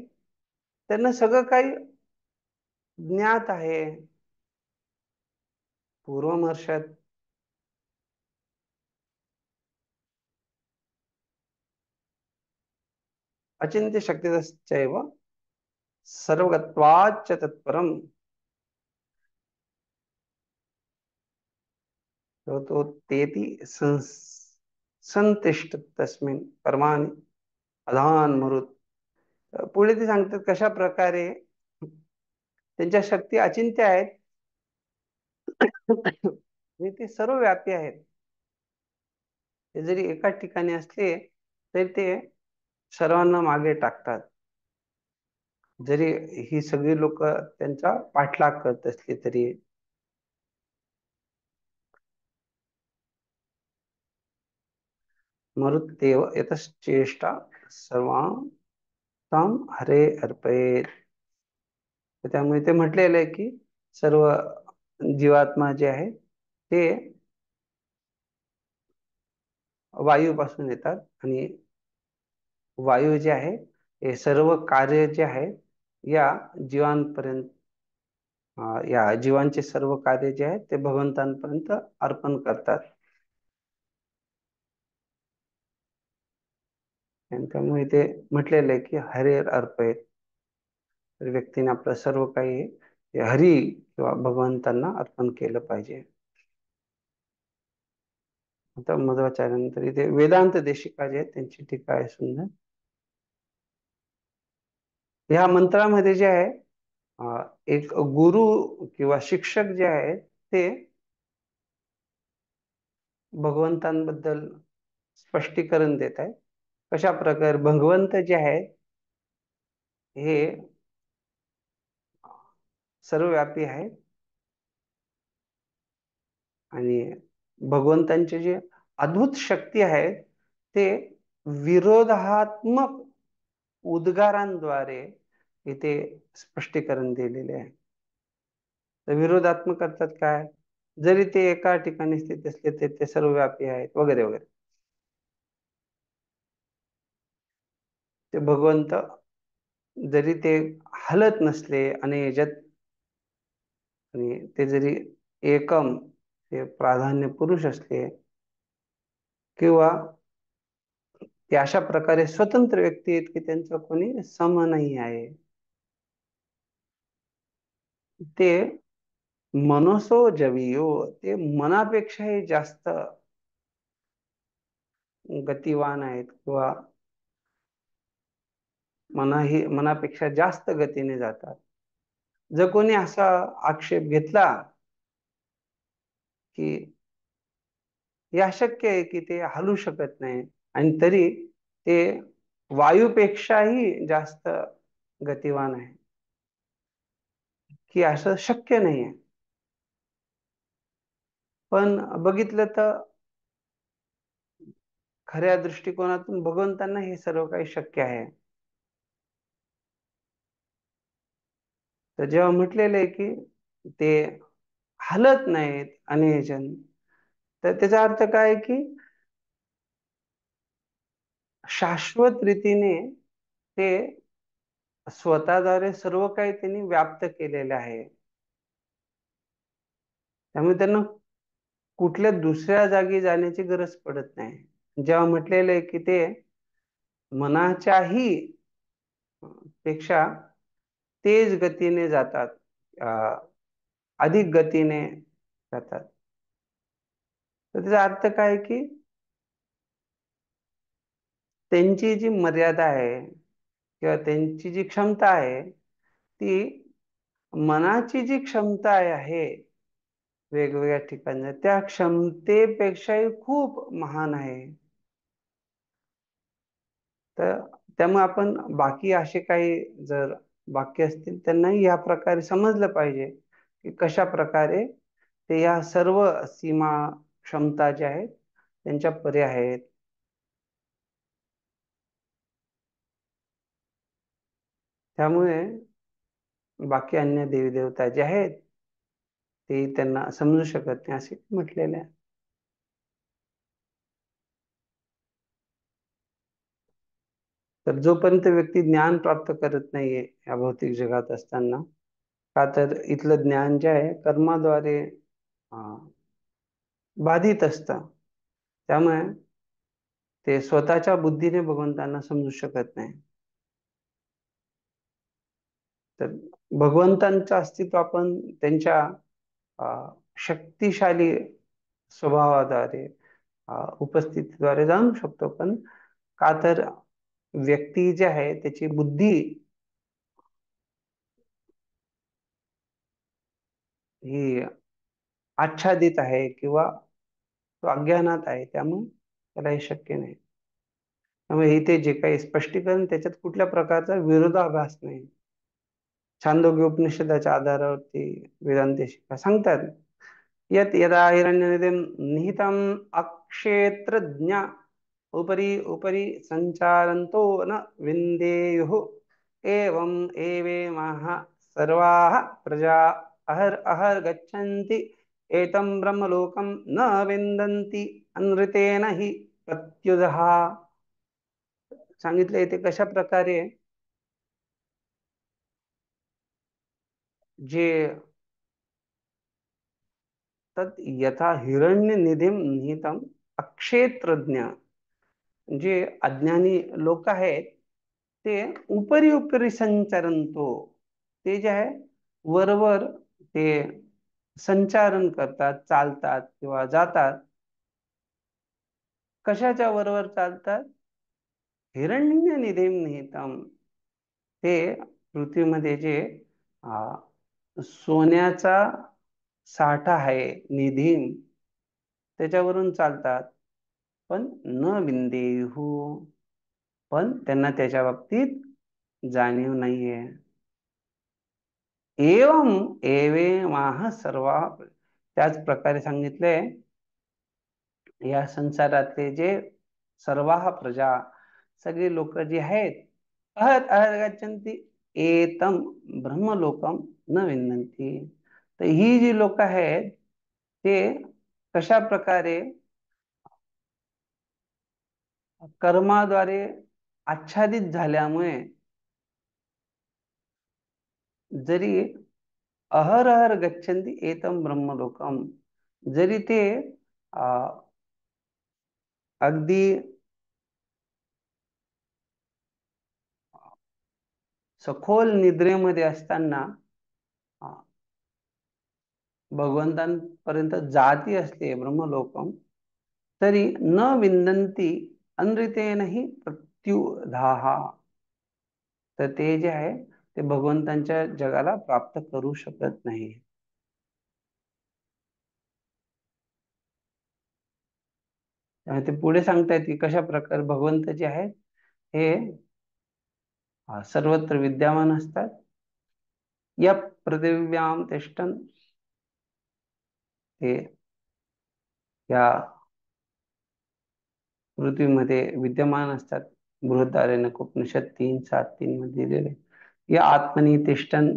[SPEAKER 1] त्यांना सगळं काही ज्ञात आहे. पूर्वमर्षात अचिंत्य शक्तितश्चैव सर्वगत्वाच्च तत्परम. तो तेति संतिष्ठ तस्मिन् परमानि अधान मरुत. पुढे ते सांगतात कशा प्रकारे त्यांच्या शक्ती अचिंत्य आहेत आणि ते सर्व व्यापी आहेत. ते जरी एका ठिकाणी असले तरी ते सर्वांना मागे टाकतात. जरी ही सगळी लोक त्यांचा पाठलाग करत असली तरी. मरुत्तेव यतश्चेष्टा सर्वां ताम हरे अर्पयेत. त्यामुळे ते म्हटलेलं आहे की सर्व जीवात्मा जे आहे ते वायूपासून येतात आणि वायू जे आहे हे सर्व कार्य जे आहे या जीवांपर्यंत या जीवांचे सर्व कार्य जे आहे ते भगवंतांपर्यंत अर्पण करतात. आणि त्यामुळे ते म्हटलेलं आहे की हरे अर्पयेत. तर व्यक्तीने आपलं सर्व काही हरी किंवा भगवंतांना अर्पण केलं पाहिजे. आता मध्वाचार्यानंतर इथे वेदांत देशिका जे आहेत त्यांची टीका आहे सुंदर. ह्या मंत्रामध्ये जे आहे एक गुरु किंवा शिक्षक जे आहेत ते भगवंतांबद्दल स्पष्टीकरण देत आहे. कशा प्रकारे भगवंत जे आहेत हे सर्वव्यापी आहेत आणि भगवंतांचे जे अद्भुत शक्ती आहेत ते विरोधात्मक उद्गारांद्वारे इथे स्पष्टीकरण दिलेले आहे. तर विरोधात्मक अर्थात काय? जरी ते एका ठिकाणी स्थित असले तरी ते सर्वव्यापी आहेत वगैरे वगैरे. ते भगवंत जरी ते हलत नसले आणि याच्यात आणि ते जरी एकम ते प्राधान्य पुरुष असले किंवा ते अशा प्रकारे स्वतंत्र व्यक्ती आहेत की त्यांचं कोणी सम नाही आहे. ते मनसो जवियो, ते मनापेक्षाही जास्त गतिवान आहेत किंवा मनापेक्षा जास्त गतीने जातात. जर कोणी असा आक्षेप घेतला की हे अशक्य आहे की ते हलू शकत नाही आणि तरी ते वायूपेक्षाही जास्त गतिवान आहे, की असं शक्य नाही आहे. पण बघितलं तर खऱ्या दृष्टिकोनातून भगवंतांना हे सर्व काही शक्य आहे. तर जेव्हा म्हटलेलं आहे की ते हलत नाहीत अनेजन, तर त्याचा अर्थ काय की शाश्वत रीतीने ते स्वतःद्वारे सर्व काही त्यांनी व्याप्त केलेले आहे. त्यामुळे त्यांना कुठल्या दुसऱ्या जागी जाण्याची गरज पडत नाही. जेव्हा म्हटलेलं आहे की ते मनाच्याही पेक्षा तेज गतीने जातात, अधिक गतीने जातात. तर त्याचा अर्थ काय आहे की त्यांची जी मर्यादा आहे किंवा त्यांची जी क्षमता आहे ती मनाची जी क्षमता आहे वेगवेगळ्या ठिकाणी त्या क्षमतेपेक्षाही खूप महान आहे. तर त्यामुळे आपण बाकी असे काही जर वाक्य असतील त्यांनाही या प्रकारे समजलं पाहिजे की कशा प्रकारे ते या सर्व सीमा क्षमता ज्या आहेत त्यांच्या परे आहेत. त्यामुळे बाकी अन्य देवी देवता जे आहेत ते त्यांना समजू शकत नाही असे म्हटलेले आहे. तर जोपर्यंत व्यक्ती ज्ञान प्राप्त करत नाहीये या भौतिक जगात असताना, का तर इथलं ज्ञान जे आहे कर्माद्वारे बाधित असतं. त्यामुळे ते स्वतःच्या बुद्धीने भगवंतांना समजू शकत नाही. तर भगवंतांचं अस्तित्व आपण त्यांच्या शक्तिशाली स्वभावाद्वारे उपस्थितीद्वारे जाणू शकतो. पण का तर व्यक्ती जे आहे त्याची बुद्धी ही आच्छादित आहे किंवा तो अज्ञानात आहे, त्यामुळे त्याला हे शक्य नाही. त्यामुळे इथे जे काही स्पष्टीकरण त्याच्यात कुठल्या प्रकारचा विरोधाभास नाही. छांदोग्य उपनिषदाच्या आधारावरती वेदांती शिका सांगतात यत यदा हिरण्यनिधिं निहितम् अक्षेत्रज्ञ उपरि उपरि संचारन्तो न विन्देयुः एवं एवेमाः सर्वाः प्रजा अहर अहर गच्छन्ति एतं ब्रह्मलोकं न विन्दन्ति अनृतेन हि प्रत्युदः. सांगितले येते कशा प्रकारे जे तत् यथा हिरण्य निधिम निहितम अक्षेत्रज्ञ जे अज्ञानी लोक आहेत ते उपरी उपरी संचरंतो ते जे आहे वरवर ते संचारण करतात, चालतात किंवा जातात. कशाच्या वरवर चालतात? हिरण्य निधिम निहितम ते पृथ्वीमध्ये जे सोन्याचा साठा आहे निधी त्याच्यावरून चालतात. पण न विंदेहू पण त्यांना त्याच्या बाबतीत जाणीव नाहीये. एवं एवे माह सर्वा त्याच प्रकारे सांगितले या संसारातले जे सर्वाह प्रजा सगळे लोक जे आहेत अहत अहत गच्छन्ति एतम ब्रह्मलोकम न विंदन्ति. तर ही जी लोक आहेत ते कशा प्रकारे कर्माद्वारे आच्छादित झाल्यामुळे जरी अहर अहर गच्छन्ति एतम ब्रह्मलोकम जरी ते अगदी सखोल निद्रेमध्ये असताना भगवंतांपर्यंत जाती असते ब्रह्मलोकम तरी न विंदन्ति अनृतेनहि प्रत्युधाहा. तर ते जे आहे ते भगवंतांच्या जगाला प्राप्त करू शकत नाही. ते पुढे सांगतायत की कशा प्रकारे भगवंत जे आहेत हे सर्वत्र विद्यमान असतात. या पृथिव्याम तिष्ठन् ते या पृथ्वीमध्ये विद्यमान असतात. बृहदारण्यक उपनिषद 3:7-3 मध्ये दिलेले या आत्मनी तिष्ठन्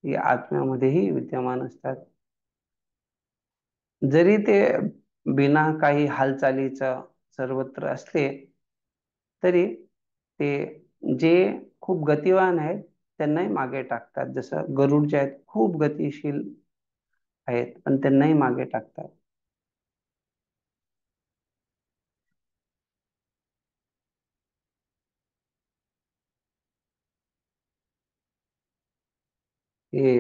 [SPEAKER 1] या आत्म्यामध्येही विद्यमान असतात. जरी ते बिना काही हालचालीचं सर्वत्र असले तरी ते जे खूप गतिवान आहेत त्यांनाही मागे टाकतात. जसं गरुड जे आहेत खूप गतिशील आहेत पण त्यांनाही मागे टाकतात. हे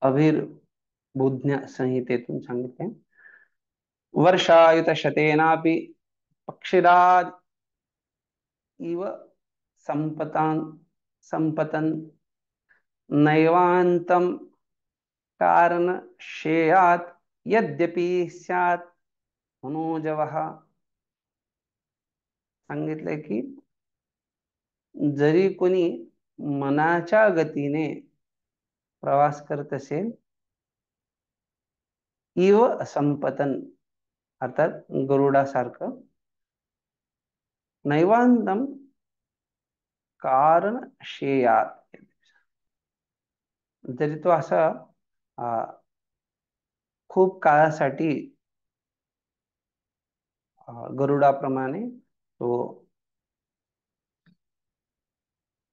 [SPEAKER 1] अभिर बुद्ध संहितेतून सांगितले. वर्षायुत शतेनापि पक्षिराज इव संपतान संपतन नैवांतम कारण श्रेयात यद्यपि स्यात् मनोजवः. सांगितले की जरी कोणी मनाच्या गतीने प्रवास करत असेल, इव संपतन अर्थात गरुडासारखं, नैवांतम कारण श्रेयात, जरी तो असा खूप काळासाठी गरुडाप्रमाणे तो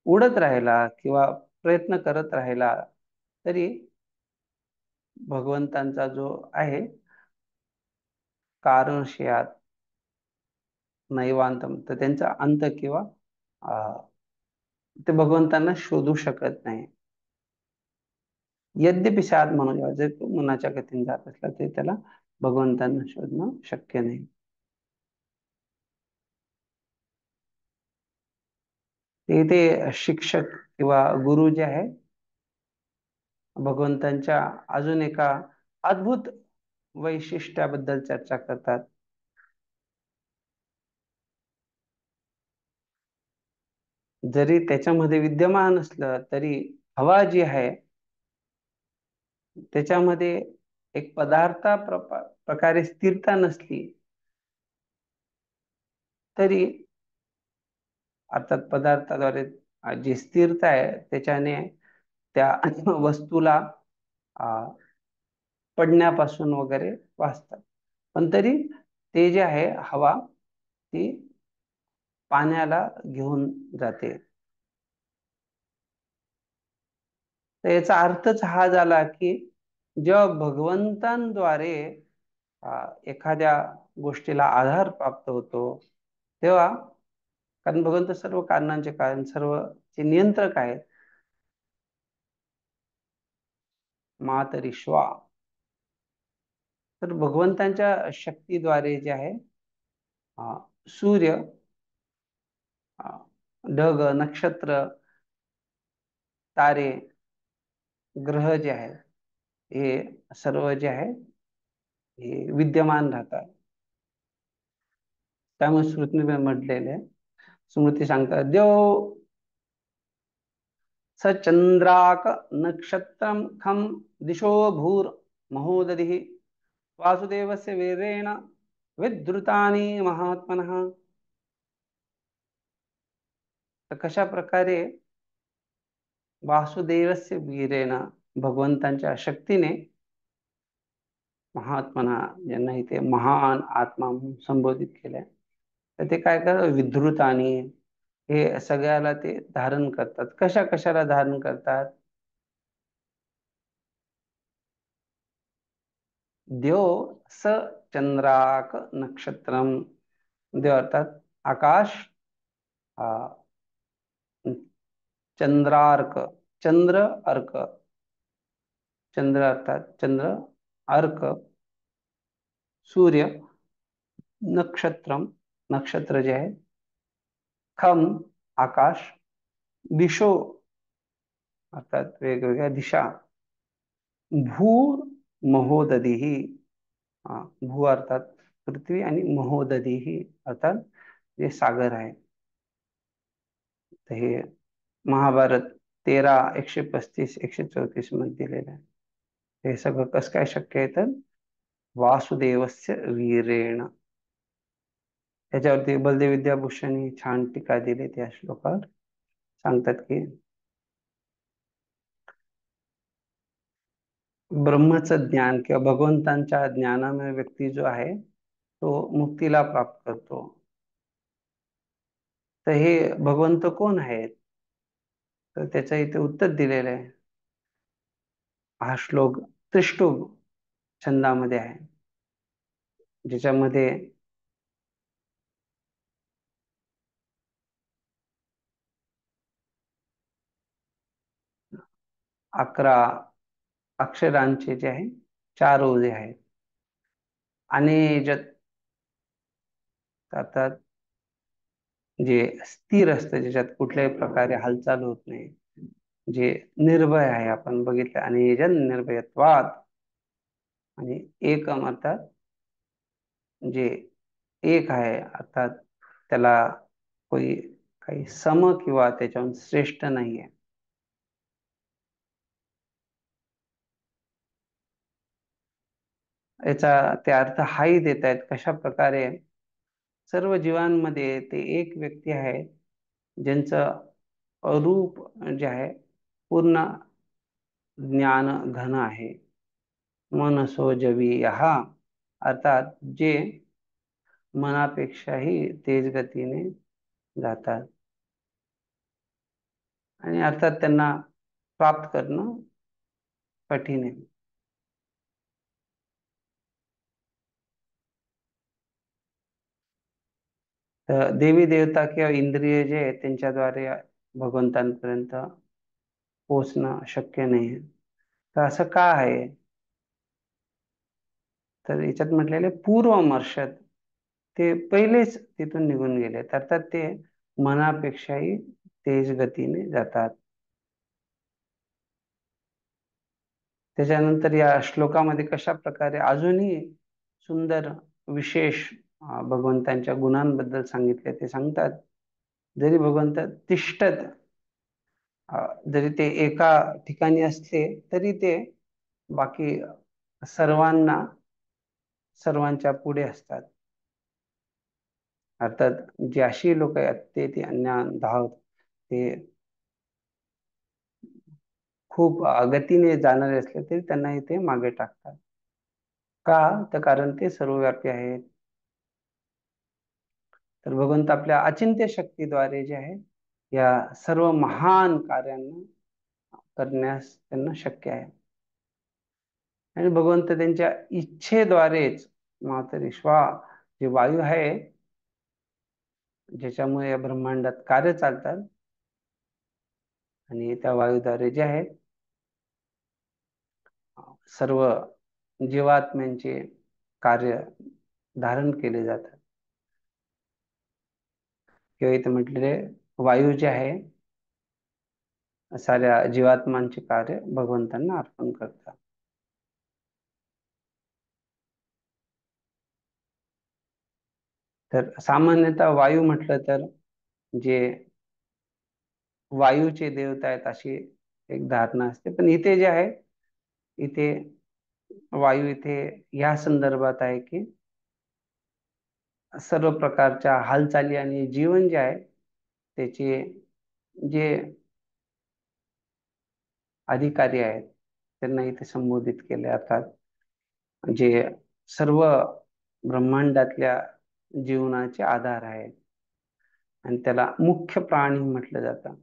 [SPEAKER 1] उडत राहिला किंवा प्रयत्न करत राहिला तरी भगवंतांचा जो आहे कारणश्रेयात नैवांतम, तर त्यांचा अंत किंवा ते भगवंतांना शोधू शकत नाही. यद्यपि सात म्हणून जर तो मनाच्या गतीने जात असला तरी त्याला भगवंतांना शोधणं शक्य नाही. ते शिक्षक किंवा गुरु जे आहे भगवंतांच्या अजून एका अद्भुत वैशिष्ट्याबद्दल चर्चा करतात. जरी त्याच्यामध्ये विद्यमान असलं तरी हवा जी आहे त्याच्यामध्ये एक प्रकारे स्थिरता नसली तरी अर्थात पदार्थाद्वारे जी स्थिरता आहे त्याच्याने त्या वस्तूला पडण्यापासून वगैरे वाचतात. पण तरी ते जे आहे हवा ती पाण्याला घेऊन जाते. तर याचा अर्थच हा झाला की जेव्हा भगवंतांद्वारे एखाद्या गोष्टीला आधार प्राप्त होतो तेव्हा, कारण भगवंत सर्व कारणांचे कारण, सर्वचे नियंत्रक आहेत, मातरिश्वा, तर भगवंतांच्या शक्तीद्वारे जे आहे सूर्य, ढग, नक्षत्र, तारे, ग्रह जे आहेत हे सर्व जे आहे हे विद्यमान राहतात. त्यामुळे स्मृतीमध्ये म्हटलेले आहे, स्मृती सांगतात देव सचंद्राक नक्षत्रम खम दिशो भूर महोदधि वासुदेवस्य वीरेण विद्रुतानि महात्मनः. तर कशा प्रकारे वासुदेवस्य वीरेण, भगवंतांच्या शक्तीने, महात्मना, ज्यांना इथे महान आत्मा म्हणून संबोधित केलंय, तर ते काय करतात, विद्रुतानी, हे सगळ्याला ते धारण करतात. कशा कशाला धारण करतात? देव स चंद्राक नक्षत्रम, देव अर्थात आकाश, चंद्रार्क, चंद्र अर्क, चंद्र अर्थात चंद्र, अर्क सूर्य, नक्षत्रम नक्षत्र जे आहे, खम आकाश, दिशो अर्थात वेगवेगळ्या दिशा, भूर महोदधीही, भू अर्थात पृथ्वी आणि महोदधीही अर्थात जे सागर आहे. तर हे महाभारत 13:135-134 मध्ये दिलेलं आहे. हे सगळं कसं काय शक्य आहे? तर वासुदेवस्य वीरेण. त्याच्यावरती बलदेव विद्याभूषणी छान टीका दिली त्या श्लोकावर. सांगतात की ब्रह्मचं ज्ञान किंवा भगवंतांच्या ज्ञानामुळे व्यक्ती जो आहे तो मुक्तीला प्राप्त करतो. तर हे भगवंत कोण आहेत? तर त्याचं इथे उत्तर दिलेलं आहे. हा श्लोक त्रिष्टुभ छंदामध्ये आहे, ज्याच्यामध्ये अकरा अक्षरांचे जे आहे 4 ओझे आहेत. आणि आता जे स्थिर असतं, ज्याच्यात कुठल्याही प्रकारे हालचाल होत नाही, जे निर्भय आहे, आपण बघितलं, आणि निर्भयत्वात, आणि एकम अर्थात जे एक आहे, अर्थात त्याला कोई काही सम किंवा त्याच्याहून श्रेष्ठ नाहीये. याचा ते अर्थ हाही देत आहेत, कशा प्रकारे सर्व जीवांमध्ये ते एक व्यक्ती आहे ज्यांचं रूप जे आहे पूर्ण ज्ञान घन आहे. मनसो जवी हा, अर्थात जे मनापेक्षाही तेज गतीने जातात, आणि अर्थात त्यांना प्राप्त करणं कठीण आहे. तर देवी देवता किंवा इंद्रिय जे आहेत त्यांच्याद्वारे भगवंतांपर्यंत पोहोचणं शक्य नाही. तर असं का आहे? तर याच्यात म्हटलेले पूर्वमर्षद, ते पहिलेच तिथून निघून गेले, अर्थात ते मनापेक्षाही तेज गतीने जातात. त्याच्यानंतर या श्लोकामध्ये कशा प्रकारे अजूनही सुंदर विशेष भगवंतांच्या गुणांबद्दल सांगितले ते सांगतात. जरी भगवंत तिष्ठत, जरी ते एका ठिकाणी असले तरी ते बाकी सर्वांच्या पुढे असतात. अर्थात जी अशी लोक आहेत ते अज्ञान धावत, ते खूप गतीने जाणारे असले तरी त्यांना इथे मागे टाकतात. का? तर कारण ते सर्वव्यापी आहेत. तर भगवंत आपल्या अचिंत्य शक्तीद्वारे जे आहे या सर्व महान कार्यांना करण्यास त्यांना शक्य आहे. आणि भगवंत त्यांच्या इच्छेद्वारेच मातरिश्वा, जे वायू आहे ज्याच्यामुळे या ब्रह्मांडात कार्य चालतात, आणि त्या वायूद्वारे जे आहे सर्व जीवात्म्यांचे कार्य धारण केले जातात. किंवा इथे म्हटलेले वायू जे आहे साऱ्या जीवात्मांचे कार्य भगवंतांना अर्पण करतात. तर सामान्यतः वायू म्हटलं तर जे वायूचे देवता आहेत अशी एक धारणा असते, पण इथे जे आहे, इथे वायू इथे या संदर्भात आहे की सर्व प्रकारच्या हालचाली आणि जीवन जे आहे त्याचे जे अधिकारी आहेत त्यांना इथे संबोधित केले. अर्थात जे सर्व ब्रह्मांडातल्या जीवनाचे आधार आहेत, आणि त्याला मुख्य प्राणी म्हटलं जातं,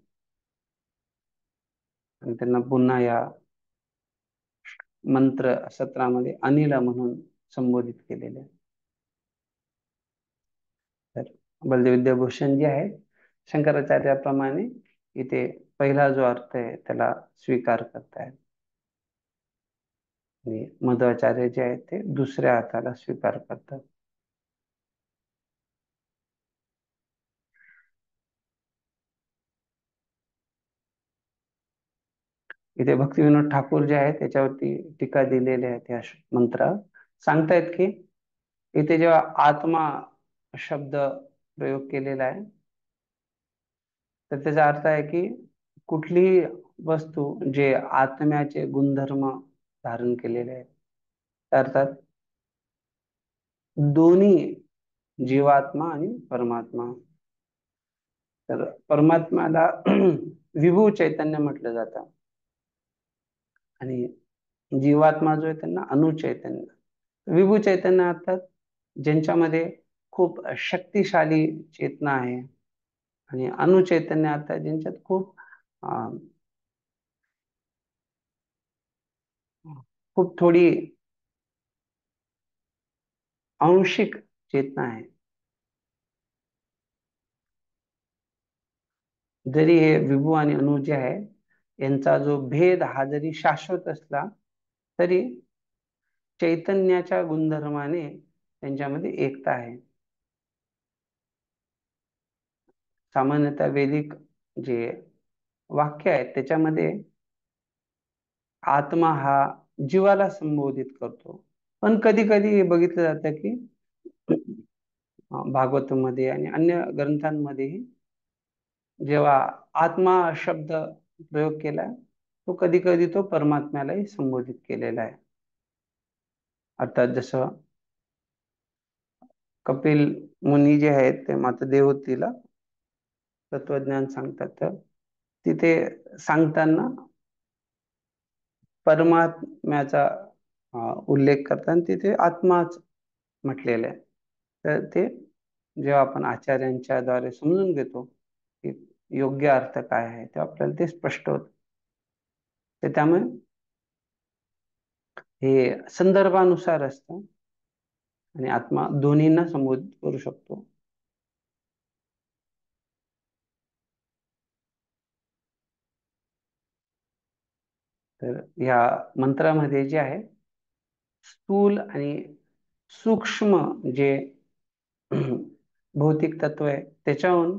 [SPEAKER 1] आणि त्यांना पुन्हा या मंत्र सत्रामध्ये अनिल म्हणून संबोधित केलेले आहे. तर बलदेव विद्याभूषण जे आहे शंकराचार्याप्रमाणे इथे पहिला जो अर्थ आहे त्याला स्वीकार करतायत, आणि मध्वाचार्य जे आहेत ते दुसऱ्या अर्थाला स्वीकार करतात. इथे भक्तिविनोद ठाकूर जे आहे त्याच्यावरती टीका दिलेली आहे. त्या मंत्र सांगतायत की इथे जेव्हा आत्मा शब्द प्रयोग केलेला आहे तर त्याचा अर्थ आहे की कुठलीही वस्तू जे आत्म्याचे गुणधर्म धारण केलेले आहेत, अर्थात दोन्ही जीवात्मा आणि परमात्मा. तर परमात्म्याला विभू चैतन्य म्हटलं जातं, आणि जीवात्मा जो आहे त्यांना अनुचैतन्य. विभू चैतन्य अर्थात ज्यांच्यामध्ये खूप शक्तिशाली चेतना आहे, आणि अनुचैतन्य अर्थात ज्यांच्यात अं, खूप थोडी आंशिक चेतना आहे. जरी हे विभू आणि अनु जे आहे यांचा जो भेद हा जरी शाश्वत असला तरी चैतन्याच्या गुणधर्माने त्यांच्यामध्ये एकता आहे. सामान्यतः वैदिक जे वाक्य आहेत त्याच्यामध्ये आत्मा हा जीवाला संबोधित करतो, पण कधी कधी हे बघितलं जातं की भागवतामध्ये आणि अन्य ग्रंथांमध्येही जेव्हा आत्मा शब्द प्रयोग केला तो कधी कधी तो परमात्म्यालाही संबोधित केलेला आहे. अर्थात जसं कपिल मुनी जे आहेत ते माता देवहूतीला तत्वज्ञान सांगतात, तर तिथे सांगताना परमात्म्याचा उल्लेख करताना तिथे आत्माच म्हटलेला आहे. तर ते जेव्हा आपण आचार्यांच्या द्वारे समजून घेतो की योग्य अर्थ काय आहे तेव्हा आपल्याला ते स्पष्ट होत. तर त्यामुळे हे संदर्भानुसार असतं आणि आत्मा दोन्हींना संबोधित करू शकतो. तर या मंत्रामध्ये जे आहे स्थूल आणि सूक्ष्म जे भौतिक तत्व आहे त्याच्याहून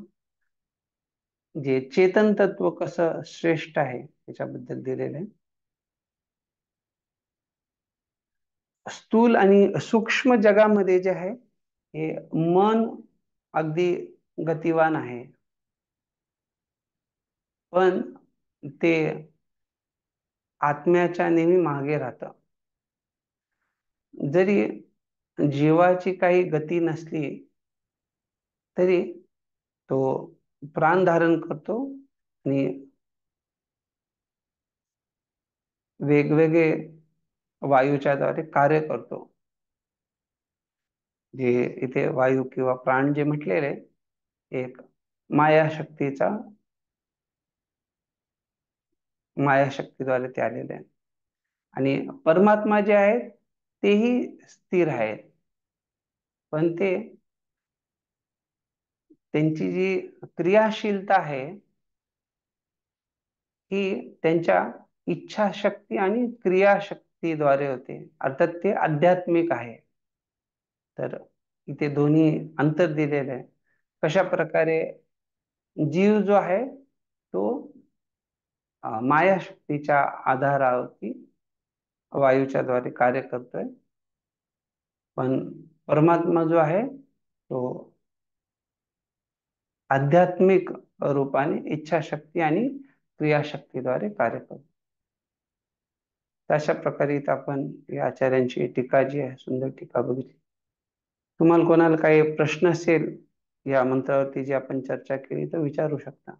[SPEAKER 1] जे चेतन तत्व कसं श्रेष्ठ आहे त्याच्याबद्दल दिलेलं आहे. स्थूल आणि सूक्ष्म जगामध्ये जे आहे हे मन अगदी गतिवान आहे, पण ते आत्म्याच्या नेहमी मागे राहतं. जरी जीवाची काही गती नसली तरी तो प्राण धारण करतो आणि वेगवेगळे वायूच्या द्वारे कार्य करतो. जे इथे वायू किंवा प्राण जे म्हटलेले एक मायाशक्तीद्वारे ते आलेले आहे. आणि परमात्मा जे आहेत तेही स्थिर आहेत, पण ते त्यांची जी क्रियाशीलता आहे ही त्यांच्या इच्छाशक्ती आणि क्रियाशक्तीद्वारे होते, अर्थात ते आध्यात्मिक आहे. तर इथे दोन्ही अंतर दिलेलं आहे. कशा प्रकारे जीव जो आहे तो मायाशक्तीच्या आधारावरती वायूच्या द्वारे कार्य करतोय, पण परमात्मा जो आहे तो आध्यात्मिक रूपाने इच्छाशक्ती आणि क्रियाशक्तीद्वारे कार्य करतो. अशा प्रकारे इथं आपण या आचार्यांची टीका जी आहे सुंदर टीका बघितली. तुम्हाला कोणाला काही प्रश्न असेल या मंत्रावरती जी आपण चर्चा केली तर विचारू शकता.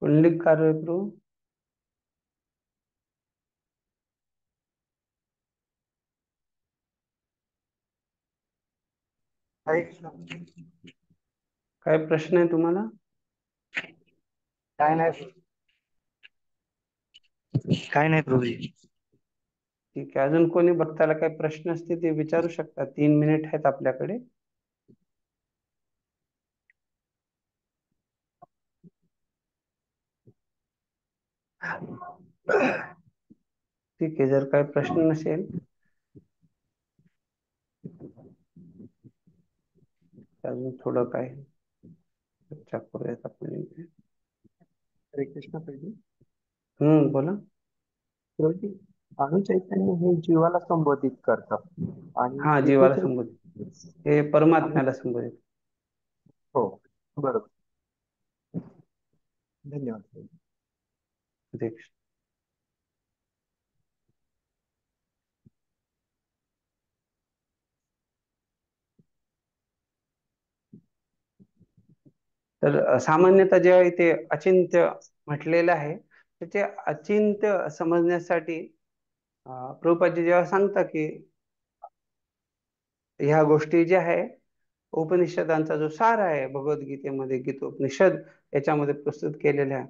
[SPEAKER 1] पुंडलिक कार्य प्रभू. काय प्रश्न आहे तुम्हाला?
[SPEAKER 8] काय नाही, काय नाही प्रभूजी.
[SPEAKER 1] ठीक आहे, अजून कोणी भक्ताला काही प्रश्न असते ते विचारू शकता. 3 मिनिट आहेत आपल्याकडे. ठीक आहे, जर काही प्रश्न नसेल तर अजून थोडं काय चर्चा करूयात आपण.
[SPEAKER 2] हरे कृष्ण प्रभू.
[SPEAKER 1] बोला.
[SPEAKER 2] प्रभूजी, अणुचैतन्य हे जीवाला संबोधित करतं आणि
[SPEAKER 1] हा,
[SPEAKER 2] इथे
[SPEAKER 1] जीवाला
[SPEAKER 2] तर
[SPEAKER 1] संबोधित, हे परमात्म्याला संबोधित.
[SPEAKER 2] हो, बरोबर. धन्यवाद प्रभू.
[SPEAKER 1] हरे कृष्ण. तर सामान्यतः जेव्हा इथे अचिंत्य म्हटलेलं आहे तर ते अचिंत्य समजण्यासाठी प्रभुपादजी जेव्हा सांगता की ह्या गोष्टी ज्या आहे उपनिषदांचा जो सार आहे भगवद्गीतेमध्ये, गीतोपनिषद याच्यामध्ये प्रस्तुत केलेले आहे.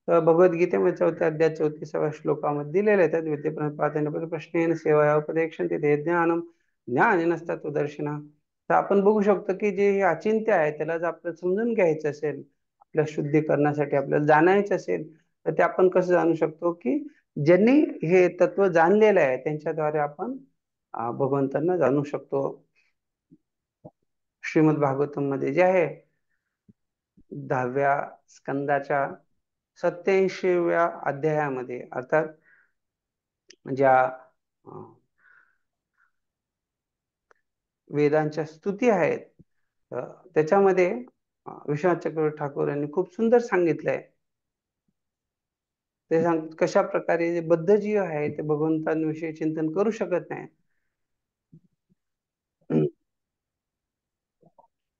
[SPEAKER 1] तर भगवद्गीतेमध्ये 4थ्या अध्याय 34व्या श्लोकामध्ये दिलेले आहेत, विद्येप्रतिपादन प्रश्नेन सेवया उपदेक्षन्ते ते ज्ञानम ज्ञानेनस्तत्व दर्शना. तर आपण बघू शकतो की जे हे अचिंत्य आहे त्याला जर आपल्याला समजून घ्यायचं असेल, आपल्या शुद्धीकरणासाठी आपल्याला जाणायचं असेल, तर ते आपण कसं जाणू शकतो की ज्यांनी हे तत्व जाणलेलं आहे त्यांच्याद्वारे आपण भगवंतांना जाणू शकतो. श्रीमद भागवतम मध्ये जे आहे 10व्या स्कंदाच्या 87व्या अध्यायामध्ये, अर्थात ज्या वेदांच्या स्तुती आहेत, त्याच्यामध्ये विश्वनाथ चक्रवर्ती ठाकूर यांनी खूप सुंदर सांगितलंय. ते कशा प्रकारे जे बद्ध जीव आहे ते भगवंतांविषयी चिंतन करू शकत नाही.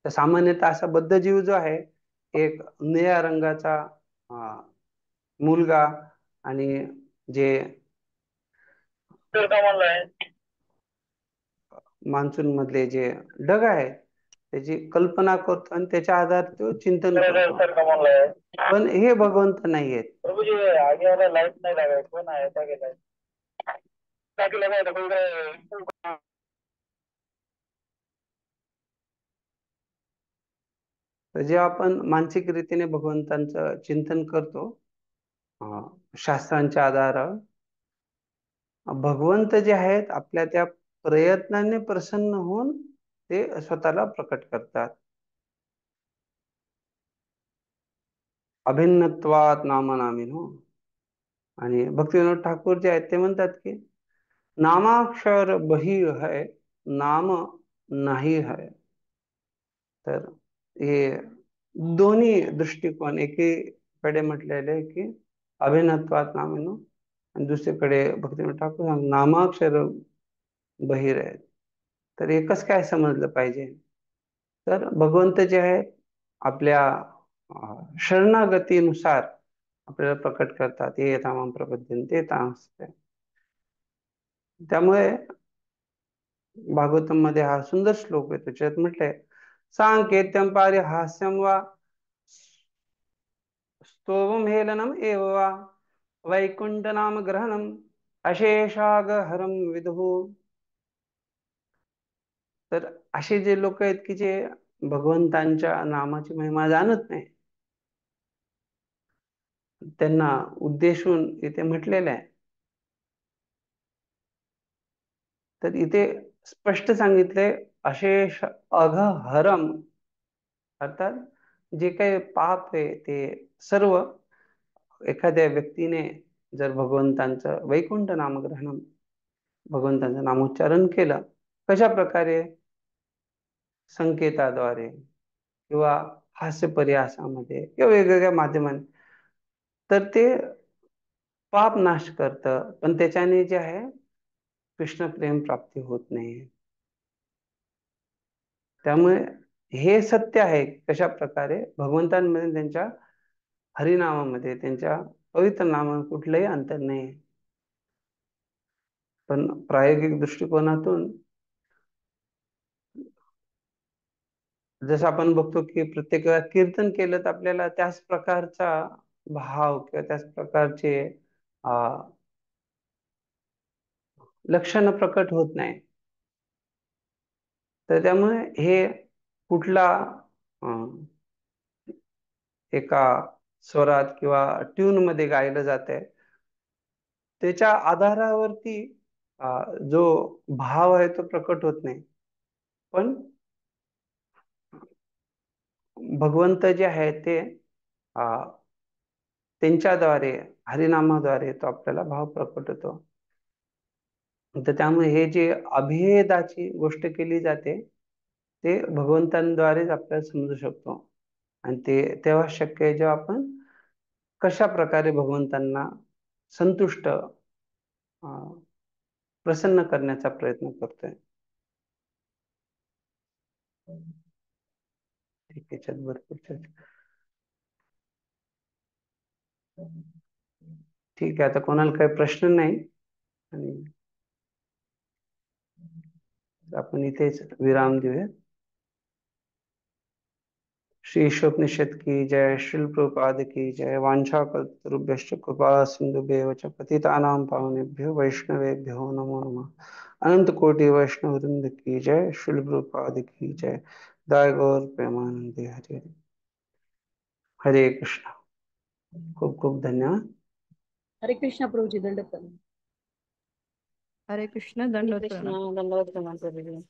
[SPEAKER 1] तर सामान्यतः असा बद्ध जीव जो आहे, एक निळ्या रंगाचा मुलगा आणि जे मान्सून मधले जे ढग आहेत त्याची कल्पना करतो आणि त्याच्या आधारे तो चिंतन करतो. पण हे भगवंत नाही आहेत. तर जेव्हा आपण मानसिक रीतीने भगवंतांचं चिंतन करतो शास्त्रांच्या आधारावर, भगवंत जे आहेत आपल्या त्या प्रयत्नाने प्रसन्न होऊन ते स्वतःला प्रकट करतात. अभिन्नत्वात नामानामिनो. आणि भक्तिविनोद ठाकूर जे आहेत ते म्हणतात की नामाक्षर बही है, नाम नाही है. तर हे दोन्ही दृष्टिकोन, एकीकडे म्हटलेले की अभिन्नत्वात नामिनो आणि दुसरीकडे भक्तिविनोद ठाकूर नामाक्षर बहिर आहेत. तर हे कसं काय समजलं पाहिजे? तर भगवंत जे आहेत आपल्या शरणागतीनुसार आपल्याला प्रकट करतात. ये तामाम प्रपद्यन्ते तामस्ते. त्यामुळे भागवतम मध्ये हा सुंदर श्लोक आहे, त्याच्यात म्हटलंय सांकेत्यम पारिहास्यम वा स्तोमं हेलनम एव वा वैकुंठ नाम ग्रहणम अशेषाग हरम विदुः. तर असे जे लोक आहेत की जे भगवंतांच्या नामाची महिमा जाणत नाही, त्यांना उद्देशून इथे म्हटलेलं आहे. तर इथे स्पष्ट सांगितले अशेष अघहरम, अर्थात जे काही पाप आहे ते सर्व एखाद्या व्यक्तीने जर भगवंतांचं वैकुंठ नामग्रहण, भगवंतांचं नामोच्चारण केलं, कशा प्रकारे? संकेताद्वारे किंवा हास्य परिहासामध्ये किंवा वेगवेगळ्या माध्यमांनी, तर ते पाप नाश करतं. पण त्याच्याने जे आहे कृष्ण प्रेम प्राप्ती होत नाही. त्यामुळे हे सत्य आहे कशा प्रकारे भगवंतांमध्ये, त्यांच्या हरिनामामध्ये, त्यांच्या पवित्र नामामध्ये कुठलंही अंतर नाही. पण प्रायोगिक दृष्टिकोनातून जसं आपण बघतो की प्रत्येक वेळा कीर्तन केलं तर आपल्याला त्याच प्रकारचा भाव किंवा त्याच प्रकारचे लक्षण प्रकट होत नाही. तर त्यामुळे हे कुठला एका स्वरात किंवा ट्यून मध्ये गायलं जात आहे त्याच्या आधारावरती जो भाव आहे तो प्रकट होत नाही. पण भगवंत जे आहे ते त्यांच्याद्वारे, हरिनामाद्वारे तो आपल्याला भाव प्रकट होतो. तर त्यामुळे हे जे अभेदाची गोष्ट केली जाते ते भगवंतांद्वारेच आपल्याला समजू शकतो. आणि ते तेव्हा शक्य आहे जेव्हा आपण कशा प्रकारे भगवंतांना संतुष्ट, प्रसन्न करण्याचा प्रयत्न करतोय. ठीक आहे, याच्यात भरपूर चर्चा. ठीक आहे, आता कोणाला काही प्रश्न नाही आणि आपण इथेच विराम देऊया. श्री ईशोपनिषद की जय, श्रील प्रभुपाद की जय। वाञ्छाकल्पतरुभ्यश्च कृपा सिन्धुभ्येव च पतितानां पावनेभ्यो वैष्णवेभ्यो नमो नमः। अनंत कोटि वैष्णव वृंद की जय, श्रील प्रभुपाद की जय। दाय गौर प्रेमानंदे हरे हरे कृष्ण। खूप खूप धन्यवाद।
[SPEAKER 8] हरे कृष्णा प्रभुजी, दंडवत प्रणाम.
[SPEAKER 3] हरे कृष्ण,
[SPEAKER 7] हरे
[SPEAKER 3] दंडवत
[SPEAKER 7] कृष्ण,
[SPEAKER 3] प्रणाम.
[SPEAKER 7] दंडवत प्रणाम प्रभूजी.